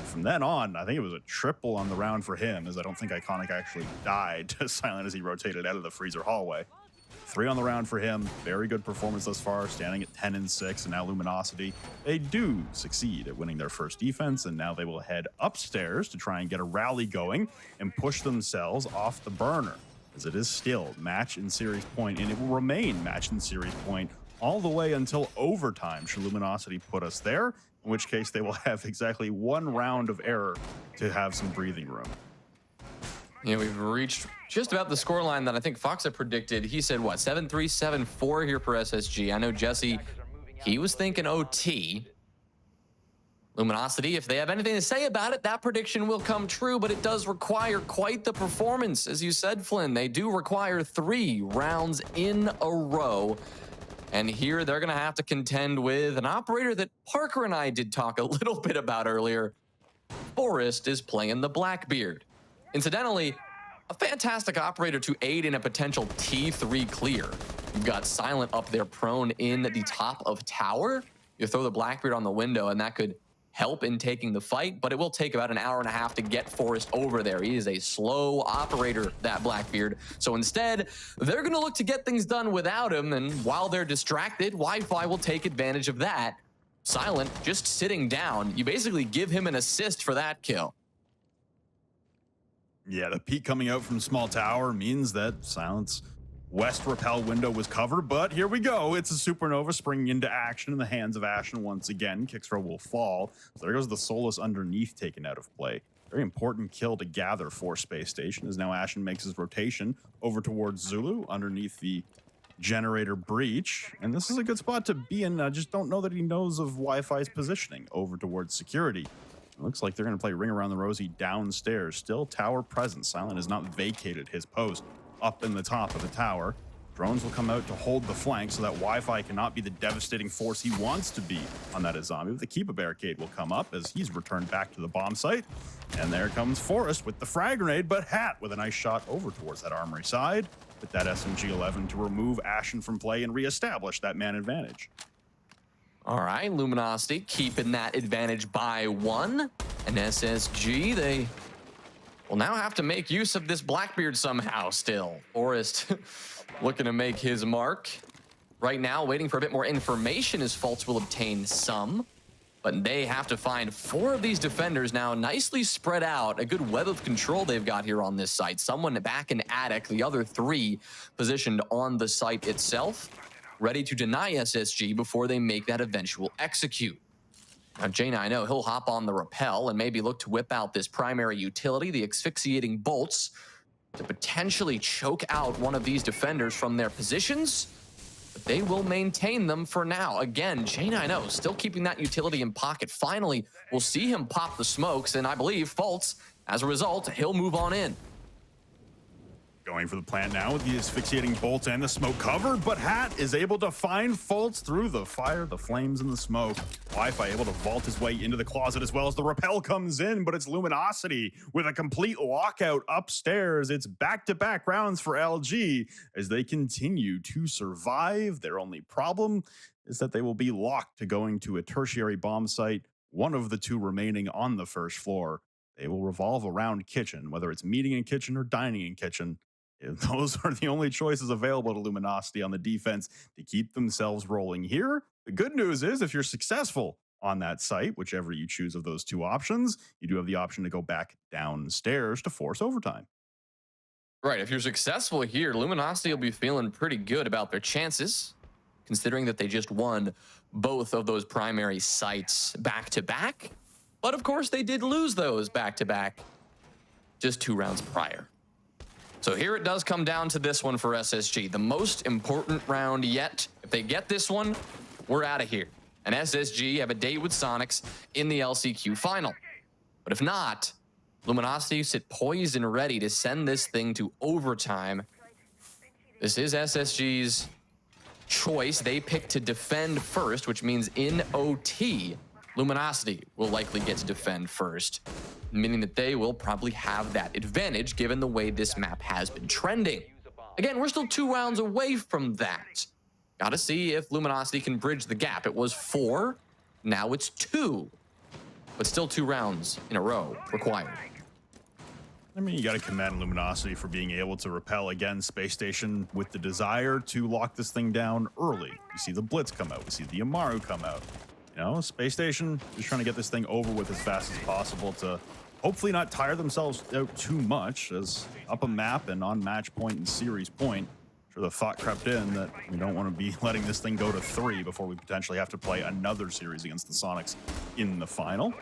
From then on, I think it was a triple on the round for him, as I don't think Iconic actually died to Silent as he rotated out of the freezer hallway. 3 on the round for him. Very good performance thus far, standing at 10 and 6, and now Luminosity, they do succeed at winning their first defense, and now they will head upstairs to try and get a rally going and push themselves off the burner, as it is still match and series point, and it will remain match and series point all the way until overtime should Luminosity put us there, in which case they will have exactly 1 round of error to have some breathing room. Yeah, we've reached just about the scoreline that I think Fox had predicted. He said, what, 7-3, 7-4 here for SSG. I know Jesse, he was thinking OT. Luminosity, if they have anything to say about it, that prediction will come true, but it does require quite the performance. As you said, Flynn, they do require 3 rounds in a row. And here they're going to have to contend with an operator that Parker and I did talk a little bit about earlier. Forrest is playing the Blackbeard. Incidentally, a fantastic operator to aid in a potential T3 clear. You've got Silent up there prone in the top of tower. You throw the Blackbeard on the window and that could help in taking the fight, but it will take about an hour and a half to get Forrest over there. He is a slow operator, that Blackbeard. So instead, they're going to look to get things done without him, and while they're distracted, Wi-Fi will take advantage of that. Silent just sitting down. You basically give him an assist for that kill. Yeah, the peak coming out from small tower means that Silent's west rappel window was covered, but here we go. It's a supernova springing into action in the hands of Ashen once again. Kixro will fall. So there goes the Solus underneath taken out of play. Very important kill to gather for Space Station, as now Ashen makes his rotation over towards Zulu underneath the generator breach. And this is a good spot to be in. I just don't know that he knows of Wi-Fi's positioning over towards security. It looks like they're going to play Ring Around the Rosie downstairs. Still tower presence. Silent has not vacated his post up in the top of the tower. Drones will come out to hold the flank so that Wi-Fi cannot be the devastating force he wants to be on that zombie. But the Keepa barricade will come up as he's returned back to the bomb site. And there comes Forrest with the frag grenade, but Hat with a nice shot over towards that armory side with that SMG-11 to remove Ashen from play and reestablish that man advantage. All right, Luminosity keeping that advantage by 1. And SSG, they will now have to make use of this Blackbeard somehow still. Forrest looking to make his mark. Right now, waiting for a bit more information as Faults will obtain some. But they have to find 4 of these defenders now nicely spread out. A good web of control they've got here on this site. Someone back in attic, the other 3 positioned on the site itself, ready to deny SSG before they make that eventual execute. Now, Jaina, I know he'll hop on the rappel and maybe look to whip out this primary utility, the asphyxiating bolts, to potentially choke out one of these defenders from their positions. But they will maintain them for now. Again, Jaina, I know, still keeping that utility in pocket. Finally, we'll see him pop the smokes, and I believe Faults, as a result, he'll move on in. Going for the plant now with the asphyxiating bolts and the smoke cover, but Hat is able to find Faults through the fire, the flames, and the smoke. Wi-Fi able to vault his way into the closet as well as the rappel comes in, but it's Luminosity with a complete lockout upstairs. It's back-to-back rounds for LG as they continue to survive. Their only problem is that they will be locked to going to a tertiary bomb site, one of the 2 remaining on the first floor. They will revolve around kitchen, whether it's meeting in kitchen or dining in kitchen. Those are the only choices available to Luminosity on the defense to keep themselves rolling here. The good news is if you're successful on that site, whichever you choose of those 2 options, you do have the option to go back downstairs to force overtime. Right, if you're successful here, Luminosity will be feeling pretty good about their chances, considering that they just won both of those primary sites back-to-back. But of course, they did lose those back-to-back just 2 rounds prior. So here it does come down to this one for SSG, the most important round yet. If they get this one, we're out of here. And SSG have a date with Sonics in the LCQ final. But if not, Luminosity sit poised and ready to send this thing to overtime. This is SSG's choice. They pick to defend first, which means in OT, Luminosity will likely get to defend first, meaning that they will probably have that advantage given the way this map has been trending. Again, we're still 2 rounds away from that. Gotta see if Luminosity can bridge the gap. It was 4, now it's 2, but still 2 rounds in a row required. I mean, you got to commend Luminosity for being able to repel against Space Station with the desire to lock this thing down early. You see the Blitz come out. We see the Amaru come out. You know, Space Station just trying to get this thing over with as fast as possible to hopefully not tire themselves out too much, as up a map and on match point and series point, sure the thought crept in that we don't want to be letting this thing go to 3 before we potentially have to play another series against the Sonics in the final.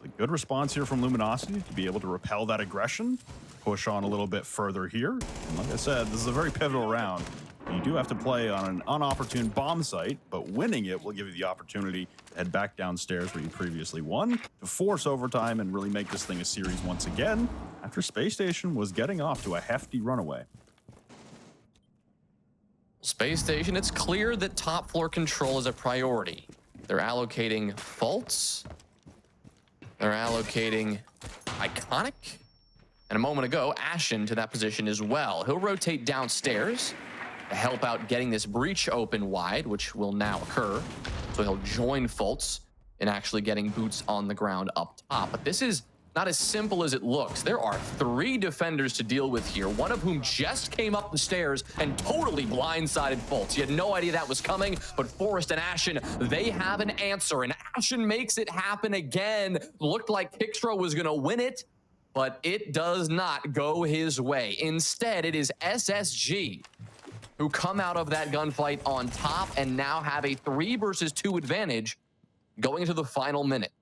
A good response here from Luminosity to be able to repel that aggression, push on a little bit further here. And like I said, this is a very pivotal round. You do have to play on an unopportune bomb site, but winning it will give you the opportunity to head back downstairs where you previously won, to force overtime and really make this thing a series once again, after Space Station was getting off to a hefty runaway. Space Station, it's clear that top floor control is a priority. They're allocating faults. They're allocating Iconic. And a moment ago, Ashen to that position as well. He'll rotate downstairs to help out getting this breach open wide, which will now occur. So he'll join Fultz in actually getting boots on the ground up top. But this is not as simple as it looks. There are 3 defenders to deal with here, one of whom just came up the stairs and totally blindsided Fultz. He had no idea that was coming, but Forrest and Ashen, they have an answer, and Ashen makes it happen again. Looked like Kixra was gonna win it, but it does not go his way. Instead, it is SSG who come out of that gunfight on top and now have a 3 versus 2 advantage going into the final minute.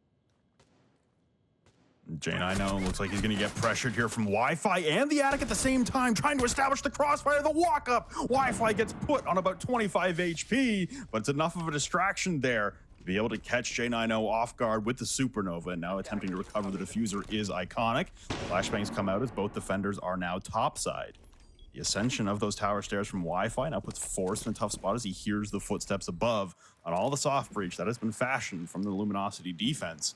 J9 looks like he's going to get pressured here from Wi-Fi and the Attic at the same time, trying to establish the crossfire, the walk-up. Wi-Fi gets put on about 25 HP, but it's enough of a distraction there to be able to catch J9 off guard with the Supernova, and now attempting to recover the diffuser is Iconic. Flashbangs come out as both defenders are now topside. The ascension of those tower stairs from Wi-Fi now puts Forrest in a tough spot as he hears the footsteps above on all the soft breach that has been fashioned from the Luminosity defense.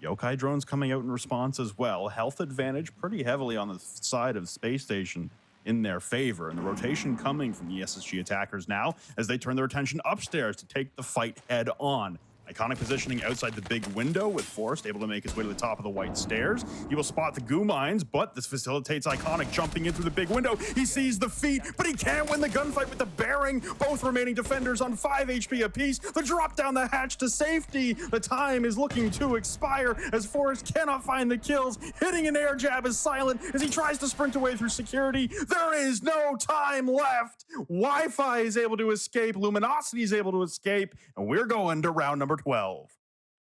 Yokai drones coming out in response as well. Health advantage pretty heavily on the side of Space Station in their favor. And the rotation coming from the SSG attackers now as they turn their attention upstairs to take the fight head on. Iconic positioning outside the big window with Forrest able to make his way to the top of the white stairs. He will spot the goo mines, but this facilitates Iconic jumping in through the big window. He sees the feet, but he can't win the gunfight with the bearing. Both remaining defenders on 5 HP apiece. The drop down the hatch to safety. The time is looking to expire as Forrest cannot find the kills. Hitting an air jab is silent as he tries to sprint away through security. There is no time left. Wi-Fi is able to escape. Luminosity is able to escape. And we're going to round number 12.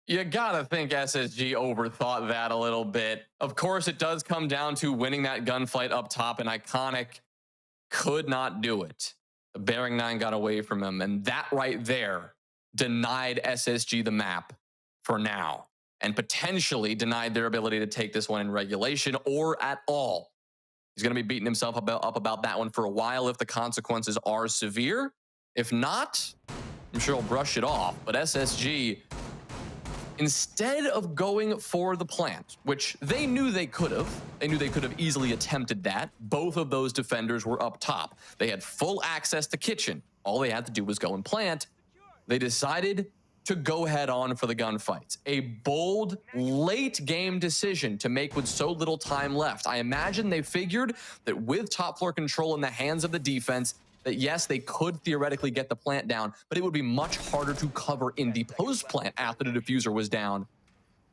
You gotta think SSG overthought that a little bit. Of course, it does come down to winning that gunfight up top, and Iconic could not do it. The Bearing 9 got away from him, and that right there denied SSG the map for now, and potentially denied their ability to take this one in regulation or at all. He's gonna be beating himself up about that one for a while if the consequences are severe. If not, I'm sure he'll brush it off. But SSG, instead of going for the plant, which they knew they could have easily attempted that. Both of those defenders were up top. They had full access to kitchen. All they had to do was go and plant. They decided to go head on for the gunfights. A bold, late game decision to make with so little time left. I imagine they figured that with top floor control in the hands of the defense, that yes, they could theoretically get the plant down, but it would be much harder to cover in the post plant after the diffuser was down,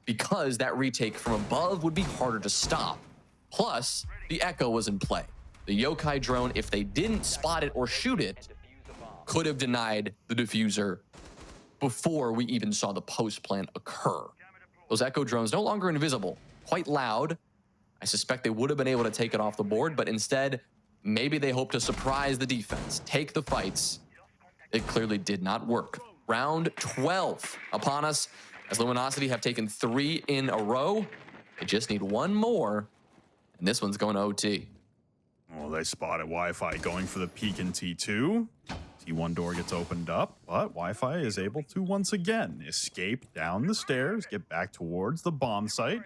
because that retake from above would be harder to stop. Plus, the Echo was in play. The Yokai drone, if they didn't spot it or shoot it, could have denied the diffuser before we even saw the post plant occur. Those Echo drones no longer invisible, quite loud. I suspect they would have been able to take it off the board, but instead, maybe they hope to surprise the defense, take the fights. It clearly did not work. Round 12 upon us as Luminosity have taken 3 in a row. They just need one more, and this one's going to OT. Well, they spotted Wi-Fi going for the peek in T2. T1 door gets opened up, but Wi-Fi is able to once again escape down the stairs, get back towards the bomb site.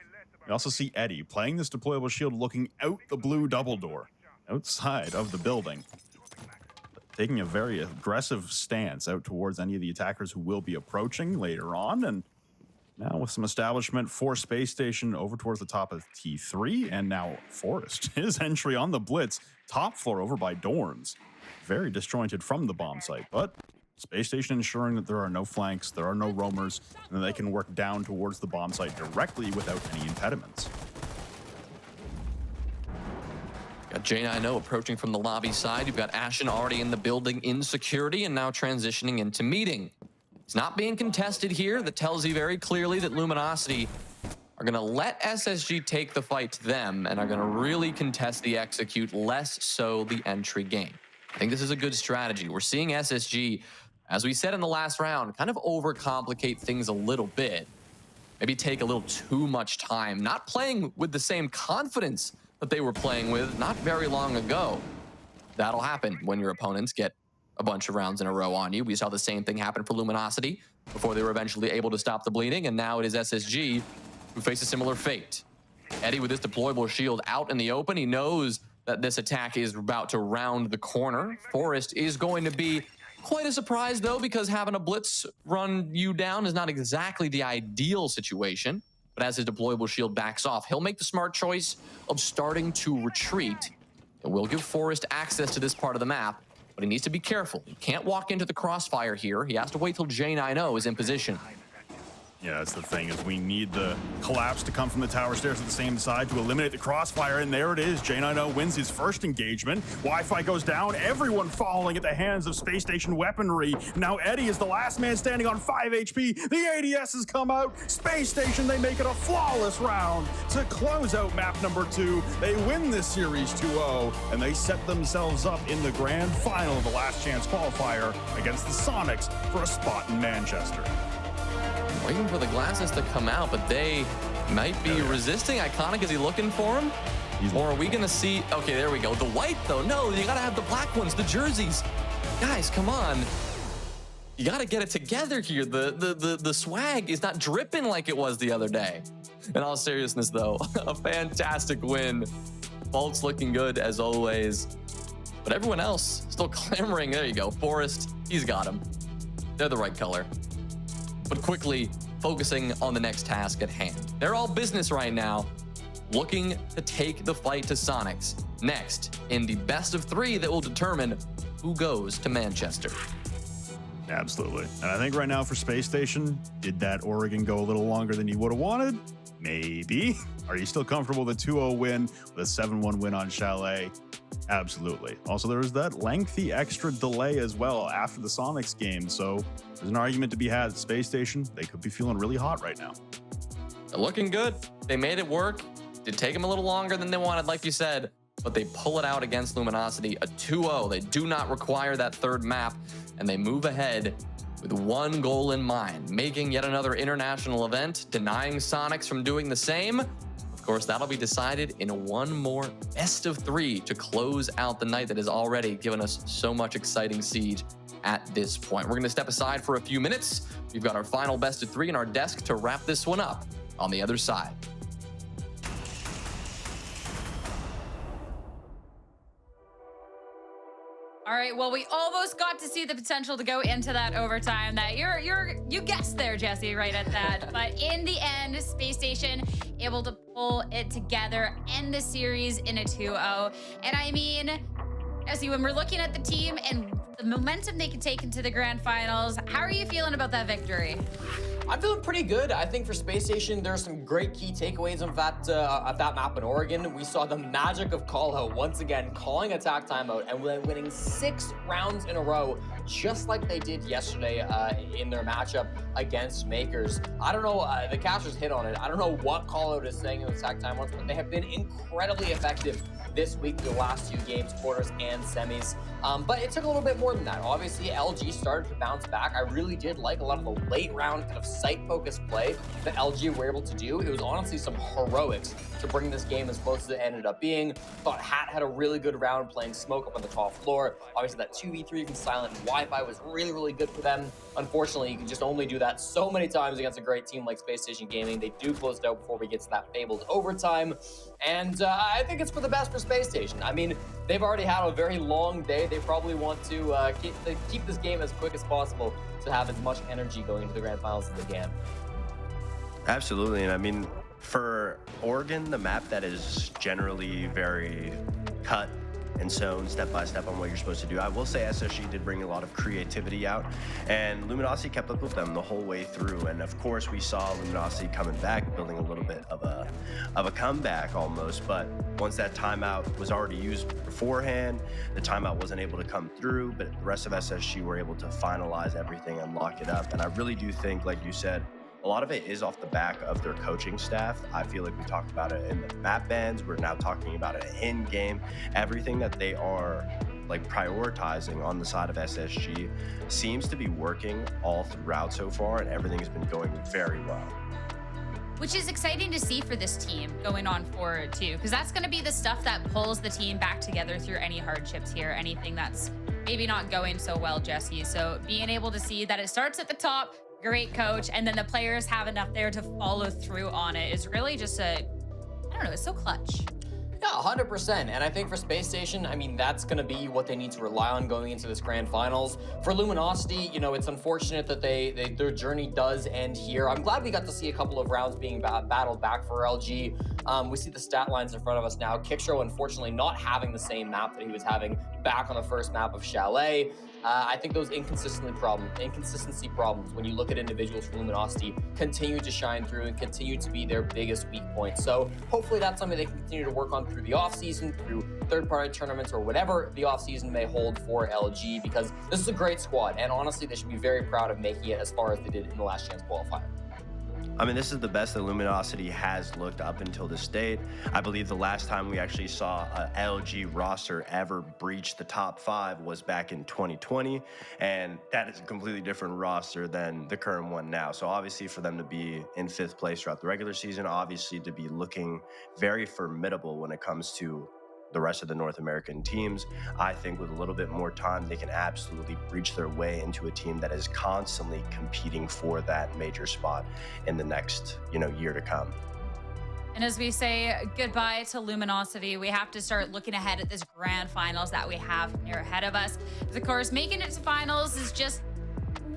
We also see Eddie playing this deployable shield, looking out the blue double door, outside of the building, taking a very aggressive stance out towards any of the attackers who will be approaching later on. And now with some establishment for Space Station over towards the top of T3, and now Forest, his entry on the blitz, top floor over by Dorms. Very disjointed from the bomb site, but Space Station ensuring that there are no flanks, there are no roamers, and that they can work down towards the bomb site directly without any impediments. Got J90 approaching from the lobby side. You've got Ashen already in the building in security and now transitioning into meeting. It's not being contested here. That tells you very clearly that Luminosity are going to let SSG take the fight to them and are going to really contest the execute, less so the entry game. I think this is a good strategy. We're seeing SSG, as we said in the last round, kind of overcomplicate things a little bit. Maybe take a little too much time, not playing with the same confidence that they were playing with not very long ago. That'll happen when your opponents get a bunch of rounds in a row on you. We saw the same thing happen for Luminosity before they were eventually able to stop the bleeding, and now it is SSG who face a similar fate. Eddie with this deployable shield out in the open. He knows that this attack is about to round the corner. Forest is going to be quite a surprise, though, because having a blitz run you down is not exactly the ideal situation. But as his deployable shield backs off, he'll make the smart choice of starting to retreat. It will give Forest access to this part of the map, but he needs to be careful. He can't walk into the crossfire here. He has to wait till J90 is in position. Yeah, that's the thing, is we need the collapse to come from the tower stairs at the same side to eliminate the crossfire, and there it is. J90 wins his first engagement. Wi-Fi goes down, everyone falling at the hands of Space Station weaponry. Now Eddie is the last man standing on 5 HP. The ADS has come out. Space Station, they make it a flawless round to close out map number 2. They win this series 2-0, and they set themselves up in the grand final of the last chance qualifier against the Sonics for a spot in Manchester. Waiting for the glasses to come out, but they might be resisting. Iconic, is he looking for him? Or are we gonna see, okay, there we go. The white though, no, you gotta have the black ones, the jerseys. Guys, come on. You gotta get it together here. The swag is not dripping like it was the other day. In all seriousness though, a fantastic win. Bolt's looking good as always. But everyone else still clamoring. There you go, Forest, he's got him. They're the right color. But quickly focusing on the next task at hand. They're all business right now, looking to take the fight to Sonics next in the best of 3 that will determine who goes to Manchester. Absolutely. And I think right now for Space Station, did that Oregon go a little longer than you would have wanted? Maybe. Are you still comfortable with a 2-0 win, with a 7-1 win on Chalet? Absolutely. Also, there was that lengthy extra delay as well after the Sonics game, so there's an argument to be had at Space Station. They could be feeling really hot right now. They're looking good. They made it work. Did take them a little longer than they wanted, like you said, but they pull it out against Luminosity. A 2-0. They do not require that third map, and they move ahead with one goal in mind, making yet another international event, denying Sonics from doing the same. Of course, that'll be decided in one more best of 3 to close out the night that has already given us so much exciting siege at this point. We're going to step aside for a few minutes. We've got our final best of 3 in our desk to wrap this one up on the other side. All right, well, we almost got to see the potential to go into that overtime. That you guessed there, Jesse, right at that. But in the end, Space Station able to pull it together, end the series in a 2-0. And I mean, Jesse, when we're looking at the team and the momentum they can take into the grand finals, how are you feeling about that victory? I'm feeling pretty good. I think for Space Station, there are some great key takeaways of that map in Oregon. We saw the magic of call out once again, calling attack timeout and then winning 6 rounds in a row just like they did yesterday in their matchup against Makers. I don't know, the casters hit on it. I don't know what call out is saying in the attack time once, but they have been incredibly effective this week, the last 2 games, quarters and semis. But it took a little bit more than that. Obviously, LG started to bounce back. I really did like a lot of the late round kind of sight-focused play that LG were able to do. It was honestly some heroics to bring this game as close as it ended up being. Thought Hat had a really good round playing smoke up on the top floor. Obviously, that 2v3 from Silent and Wi-Fi was really, really good for them. Unfortunately, you can just only do that so many times against a great team like Spacestation Gaming. They do close it out before we get to that fabled overtime. And I think it's for the best for Spacestation. I mean, they've already had a very long day. They probably want to keep this game as quick as possible to have as much energy going into the grand finals as they can. Absolutely, and I mean, for Oregon, the map that is generally very cut and sewn step by step on what you're supposed to do. I will say SSG did bring a lot of creativity out, and Luminosity kept up with them the whole way through. And of course, we saw Luminosity coming back, building a little bit of a comeback almost. But once that timeout was already used beforehand, the timeout wasn't able to come through. But the rest of SSG were able to finalize everything and lock it up. And I really do think, like you said, a lot of it is off the back of their coaching staff. I feel like we talked about it in the map bans. We're now talking about it in game. Everything that they are like prioritizing on the side of SSG seems to be working all throughout so far, and everything's been going very well. Which is exciting to see for this team going on forward too, because that's going to be the stuff that pulls the team back together through any hardships here, anything that's maybe not going so well, Jesse. So being able to see that it starts at the top, great coach, and then the players have enough there to follow through on it is really just I don't know, it's so clutch. Yeah, 100%. And I think for Space Station, I mean, that's going to be what they need to rely on going into this grand finals. For Luminosity, you know, it's unfortunate that their journey does end here. I'm glad we got to see a couple of rounds being battled back for LG. We see the stat lines in front of us now. Kickstro, unfortunately, not having the same map that he was having back on the first map of Chalet. I think those inconsistency problems, when you look at individuals from Luminosity, continue to shine through and continue to be their biggest weak point. So hopefully that's something they can continue to work on through the offseason, through third-party tournaments, or whatever the offseason may hold for LG, because this is a great squad, and honestly, they should be very proud of making it as far as they did in the last chance qualifier. I mean, this is the best that Luminosity has looked up until this date. I believe the last time we actually saw a LG roster ever breach the top 5 was back in 2020, and that is a completely different roster than the current one now. So obviously for them to be in 5th place throughout the regular season, obviously to be looking very formidable when it comes to the rest of the North American teams, I think with a little bit more time, they can absolutely breach their way into a team that is constantly competing for that major spot in the next, year to come. And as we say goodbye to Luminosity, we have to start looking ahead at this grand finals that we have here ahead of us. Because of course, making it to finals is just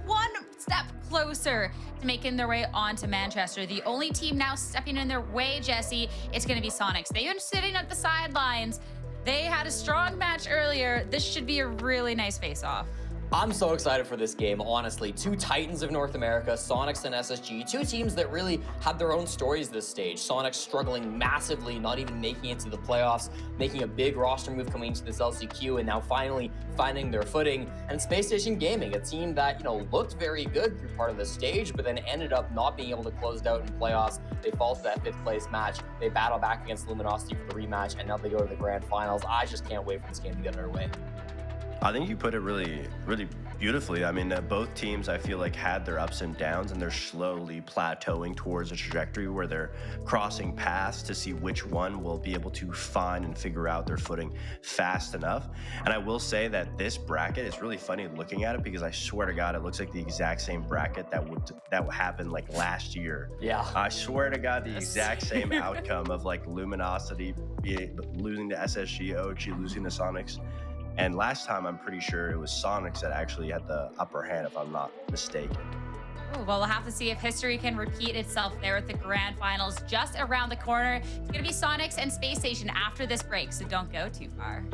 one step closer to making their way onto Manchester. The only team now stepping in their way, Jesse, it's going to be Sonics. They've been sitting at the sidelines. They had a strong match earlier. This should be a really nice face-off. I'm so excited for this game, honestly. 2 titans of North America, Sonics and SSG, 2 teams that really have their own stories this stage. Sonics struggling massively, not even making it to the playoffs, making a big roster move coming into this LCQ, and now finally finding their footing. And Spacestation Gaming, a team that, looked very good through part of the stage, but then ended up not being able to close it out in playoffs. They fall to that 5th place match. They battle back against Luminosity for the rematch, and now they go to the grand finals. I just can't wait for this game to get underway. I think you put it really, really beautifully. I mean, both teams, I feel like, had their ups and downs, and they're slowly plateauing towards a trajectory where they're crossing paths to see which one will be able to find and figure out their footing fast enough. And I will say that this bracket is really funny looking at it, because I swear to God, it looks like the exact same bracket that happened like last year. Yeah. I swear to God, the exact same outcome of like Luminosity losing to SSG, OG losing to Sonics. And last time, I'm pretty sure it was Sonics that actually had the upper hand, if I'm not mistaken. Ooh, well, we'll have to see if history can repeat itself there at the grand finals just around the corner. It's going to be Sonics and Space Station after this break, so don't go too far.